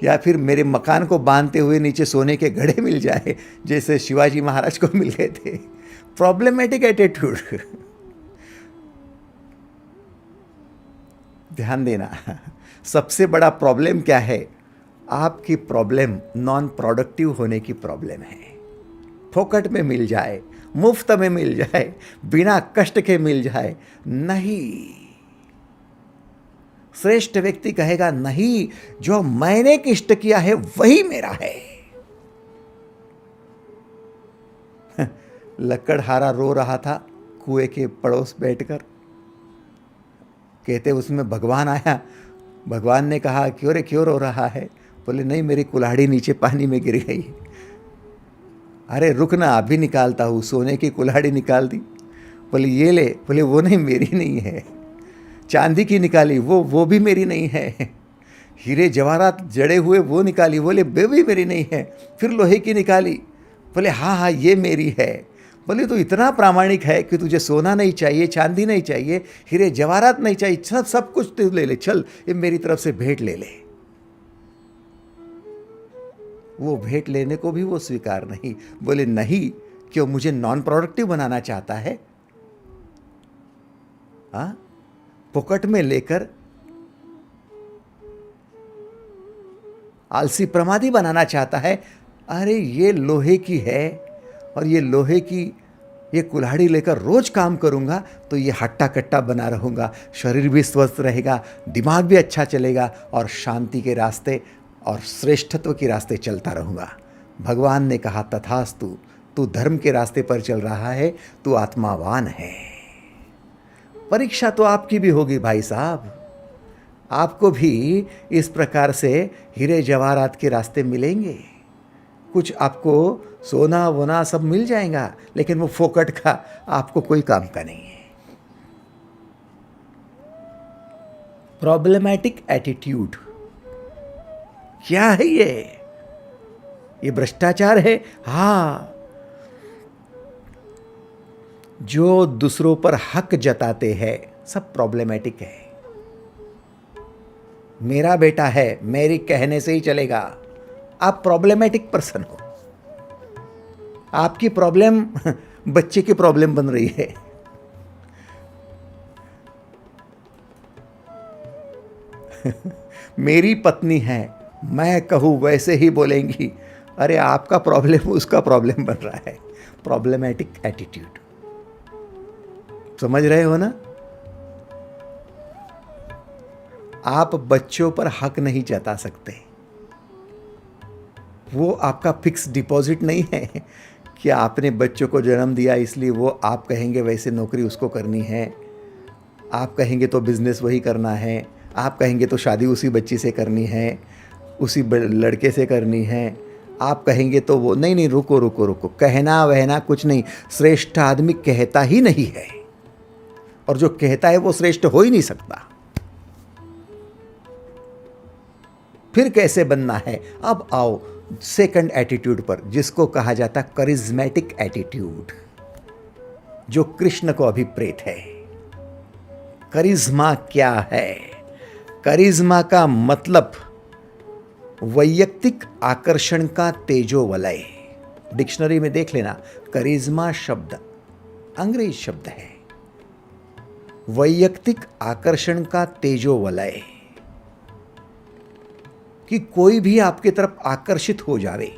या फिर मेरे मकान को बांधते हुए नीचे सोने के घड़े मिल जाए, जैसे शिवाजी महाराज को मिल गए थे, प्रॉब्लमेटिक एटीट्यूड। ध्यान देना, सबसे बड़ा प्रॉब्लम क्या है? आपकी प्रॉब्लम नॉन प्रोडक्टिव होने की प्रॉब्लम है। फोकट में मिल जाए, मुफ्त में मिल जाए, बिना कष्ट के मिल जाए, नहीं। श्रेष्ठ व्यक्ति कहेगा नहीं, जो मैंने कष्ट किया है वही मेरा है। लकड़हारा रो रहा था कुएं के पड़ोस बैठकर। कहते उसमें भगवान आया। भगवान ने कहा क्यों रे, क्यों रो रहा है? बोले नहीं, मेरी कुल्हाड़ी नीचे पानी में गिर गई। अरे रुक ना, अभी निकालता हूँ। सोने की कुल्हाड़ी निकाल दी। बोले ये ले। बोले वो नहीं, मेरी नहीं है। चांदी की निकाली, वो भी मेरी नहीं है। हीरे जवाहरात जड़े हुए वो निकाली, बोले वो भी मेरी नहीं है। फिर लोहे की निकाली, बोले हाँ हाँ ये मेरी है। बोले तो इतना प्रामाणिक है कि तुझे सोना नहीं चाहिए, चांदी नहीं चाहिए, हीरे जवाहरात नहीं चाहिए, सब कुछ तू ले ले, चल ये मेरी तरफ से भेंट ले ले। वो भेंट लेने को भी वो स्वीकार नहीं। बोले नहीं, क्यों? मुझे नॉन प्रोडक्टिव बनाना चाहता है। हाँ, पॉकेट में लेकर आलसी प्रमादी बनाना चाहता है। अरे ये लोहे की है और ये लोहे की ये कुल्हाड़ी लेकर रोज काम करूंगा तो ये हट्टा कट्टा बना रहूंगा, शरीर भी स्वस्थ रहेगा, दिमाग भी अच्छा चलेगा और शांति के रास्ते और श्रेष्ठत्व के रास्ते चलता रहूंगा। भगवान ने कहा तथास्तु, तू धर्म के रास्ते पर चल रहा है, तू आत्मावान है। परीक्षा तो आपकी भी होगी भाई साहब, आपको भी इस प्रकार से हीरे जवाहरात के रास्ते मिलेंगे। कुछ आपको सोना वोना सब मिल जाएगा, लेकिन वो फोकट का आपको कोई काम का नहीं है। प्रॉब्लमैटिक एटीट्यूड क्या है? ये भ्रष्टाचार है। हाँ, जो दूसरों पर हक जताते हैं सब प्रॉब्लमैटिक है। मेरा बेटा है, मेरी कहने से ही चलेगा, आप प्रॉब्लमैटिक पर्सन हो। आपकी प्रॉब्लम बच्चे की प्रॉब्लम बन रही है। मेरी पत्नी है, मैं कहूं वैसे ही बोलेंगी। अरे आपका प्रॉब्लम उसका प्रॉब्लम बन रहा है। प्रॉब्लमैटिक एटीट्यूड, समझ रहे हो ना? आप बच्चों पर हक नहीं जता सकते। वो आपका फिक्स डिपॉजिट नहीं है कि आपने बच्चों को जन्म दिया इसलिए वो आप कहेंगे वैसे नौकरी उसको करनी है, आप कहेंगे तो बिजनेस वही करना है, आप कहेंगे तो शादी उसी बच्ची से करनी है, उसी लड़के से करनी है। आप कहेंगे तो वो नहीं नहीं, रुको रुको रुको, कहना वहना कुछ नहीं, श्रेष्ठ आदमी कहता ही नहीं है, और जो कहता है वो श्रेष्ठ हो ही नहीं सकता। फिर कैसे बनना है? अब आओ सेकंड एटीट्यूड पर, जिसको कहा जाता करिज्मेटिक एटीट्यूड, जो कृष्ण को अभिप्रेत है। करिश्मा क्या है? करिश्मा का मतलब वैयक्तिक आकर्षण का तेजोवलय। डिक्शनरी में देख लेना, करिश्मा शब्द अंग्रेजी शब्द है, वैयक्तिक आकर्षण का तेजोवलय, कि कोई भी आपकी तरफ आकर्षित हो जावे,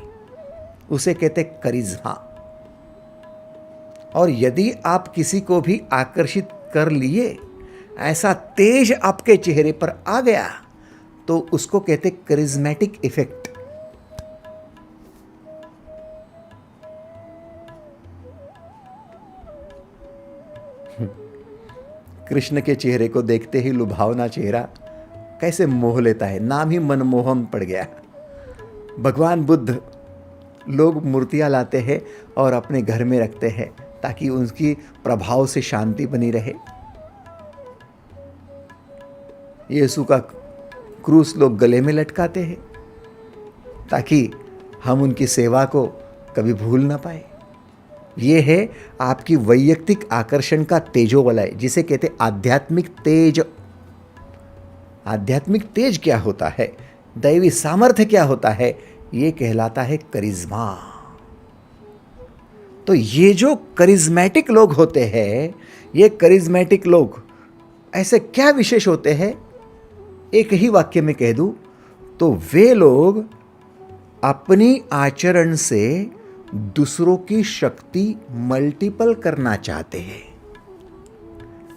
उसे कहते करिश्मा। और यदि आप किसी को भी आकर्षित कर लिए, ऐसा तेज आपके चेहरे पर आ गया, तो उसको कहते करिज्मेटिक इफेक्ट। कृष्ण के चेहरे को देखते ही लुभावना चेहरा कैसे मोह लेता है, नाम ही मनमोहन पड़ गया। भगवान बुद्ध, लोग मूर्तियां लाते हैं और अपने घर में रखते हैं ताकि उनकी प्रभाव से शांति बनी रहे। यीशु का क्रूस लोग गले में लटकाते हैं ताकि हम उनकी सेवा को कभी भूल ना पाए। ये है आपकी वैयक्तिक आकर्षण का तेजोवलय, जिसे कहते आध्यात्मिक तेज। आध्यात्मिक तेज क्या होता है, दैवी सामर्थ्य क्या होता है, ये कहलाता है करिश्मा। तो ये जो करिज्मेटिक लोग होते हैं, ये करिज्मेटिक लोग ऐसे क्या विशेष होते हैं, एक ही वाक्य में कह दूं तो वे लोग अपनी आचरण से दूसरों की शक्ति मल्टीपल करना चाहते हैं।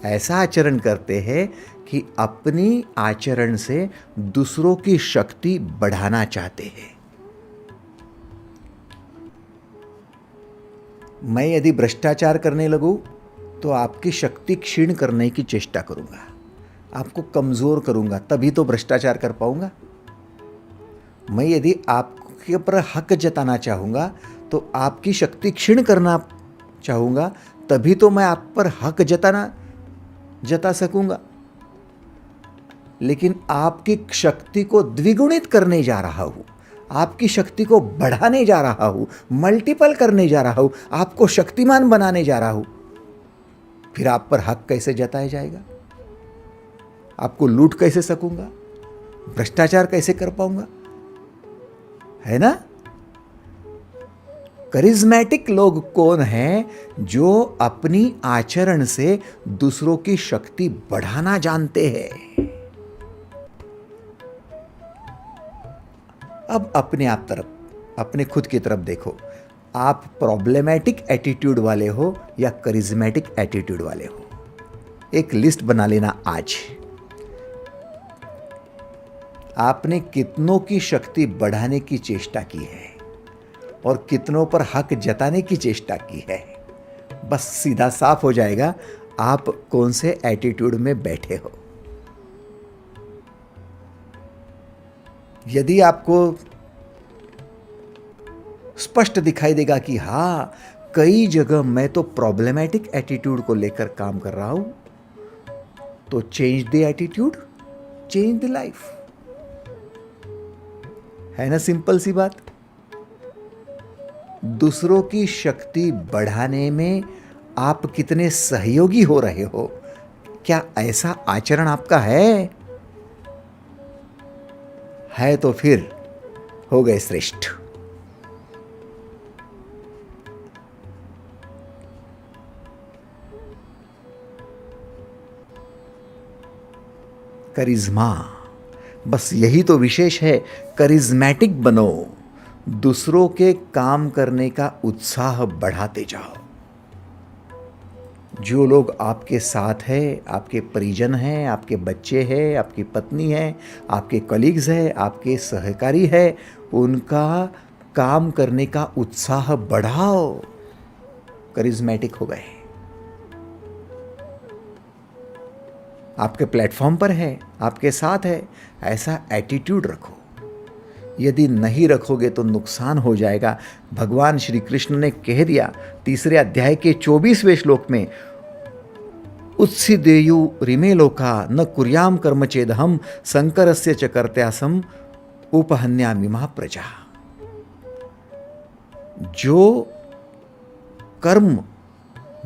ऐसा आचरण करते हैं कि अपनी आचरण से दूसरों की शक्ति बढ़ाना चाहते हैं। मैं यदि भ्रष्टाचार करने लगूं तो आपकी शक्ति क्षीण करने की चेष्टा करूंगा, आपको कमजोर करूंगा, तभी तो भ्रष्टाचार कर पाऊंगा। मैं यदि आपके ऊपर हक जताना चाहूंगा तो आपकी शक्ति क्षीण करना चाहूंगा, तभी तो मैं आप पर हक जता सकूंगा। लेकिन आपकी शक्ति को द्विगुणित करने जा रहा हूं, आपकी शक्ति को बढ़ाने जा रहा हूं, मल्टीपल करने जा रहा हूं, आपको शक्तिमान बनाने जा रहा हूं, फिर आप पर हक कैसे जताया जाएगा? आपको लूट कैसे सकूंगा? भ्रष्टाचार कैसे कर पाऊंगा? है ना? करिज्मेटिक लोग कौन हैं? जो अपनी आचरण से दूसरों की शक्ति बढ़ाना जानते हैं। अब अपने आप तरफ, अपने खुद की तरफ देखो, आप प्रॉब्लमैटिक एटीट्यूड वाले हो या करिज्मेटिक एटीट्यूड वाले हो? एक लिस्ट बना लेना आज। आपने कितनों की शक्ति बढ़ाने की चेष्टा की है और कितनों पर हक जताने की चेष्टा की है। बस सीधा साफ हो जाएगा आप कौन से एटीट्यूड में बैठे हो। यदि आपको स्पष्ट दिखाई देगा कि हाँ, कई जगह मैं तो प्रॉब्लमैटिक एटीट्यूड को लेकर काम कर रहा हूं, तो change the attitude, change the life. है ना सिंपल सी बात? दूसरों की शक्ति बढ़ाने में आप कितने सहयोगी हो रहे हो? क्या ऐसा आचरण आपका है? तो फिर हो गए श्रेष्ठ। करिश्मा, बस यही तो विशेष है। करिज्मेटिक बनो, दूसरों के काम करने का उत्साह बढ़ाते जाओ। जो लोग आपके साथ हैं, आपके परिजन हैं, आपके बच्चे हैं, आपकी पत्नी है, आपके कलीग्स हैं, आपके सहकारी हैं, उनका काम करने का उत्साह बढ़ाओ। करिज्मेटिक हो गए। आपके प्लेटफॉर्म पर है, आपके साथ है, ऐसा एटीट्यूड रखो। यदि नहीं रखोगे तो नुकसान हो जाएगा। भगवान श्री कृष्ण ने कह दिया 3 अध्याय के 24वें श्लोक में, उत्सिदेयु रिमे लोका न कुर्याम कर्म चेदहम संकरस्य च कर्त्यासम उपहन्यामि महाप्रजा। जो कर्म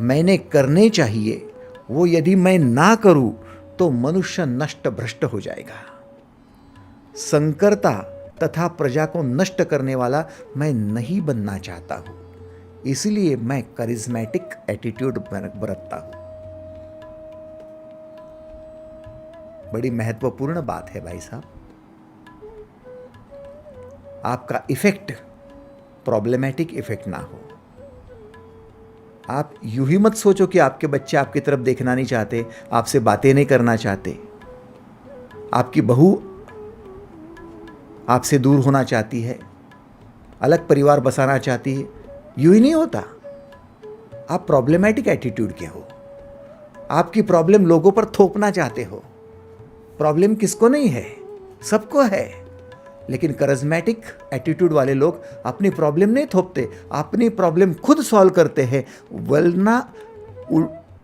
मैंने करने चाहिए वो यदि मैं ना करूं तो मनुष्य नष्ट भ्रष्ट हो जाएगा। संकर्ता तथा प्रजा को नष्ट करने वाला मैं नहीं बनना चाहता हूं, इसलिए मैं करिज्मेटिक एटीट्यूड बरतता हूं। बड़ी महत्वपूर्ण बात है भाई साहब। आपका इफेक्ट प्रॉब्लमेटिक इफेक्ट ना हो। आप यूं ही मत सोचो कि आपके बच्चे आपकी तरफ देखना नहीं चाहते, आपसे बातें नहीं करना चाहते, आपकी बहू आपसे दूर होना चाहती है, अलग परिवार बसाना चाहती है। यूं ही नहीं होता। आप प्रॉब्लमेटिक एटीट्यूड के हो। आपकी प्रॉब्लम लोगों पर थोपना चाहते हो। प्रॉब्लम किसको नहीं है? सबको है। लेकिन करिज्मेटिक एटीट्यूड वाले लोग अपनी प्रॉब्लम नहीं थोपते, अपनी प्रॉब्लम खुद सॉल्व करते हैं,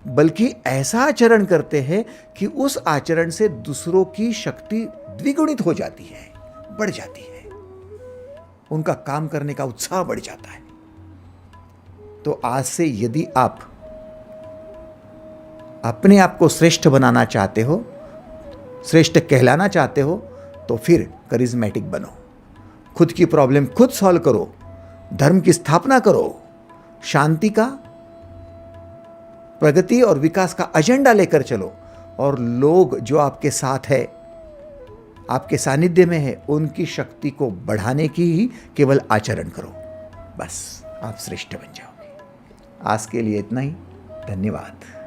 बल्कि ऐसा आचरण करते हैं कि उस आचरण से दूसरों की शक्ति द्विगुणित हो जाती है, बढ़ जाती है, उनका काम करने का उत्साह बढ़ जाता है। तो आज से यदि आप अपने आप को श्रेष्ठ बनाना चाहते हो, श्रेष्ठ कहलाना चाहते हो, तो फिर करिज्मेटिक बनो। खुद की प्रॉब्लम खुद सॉल्व करो, धर्म की स्थापना करो, शांति का, प्रगति और विकास का एजेंडा लेकर चलो, और लोग जो आपके साथ है, आपके सानिध्य में है, उनकी शक्ति को बढ़ाने की ही केवल आचरण करो। बस आप श्रेष्ठ बन जाओगे। आज के लिए इतना ही। धन्यवाद।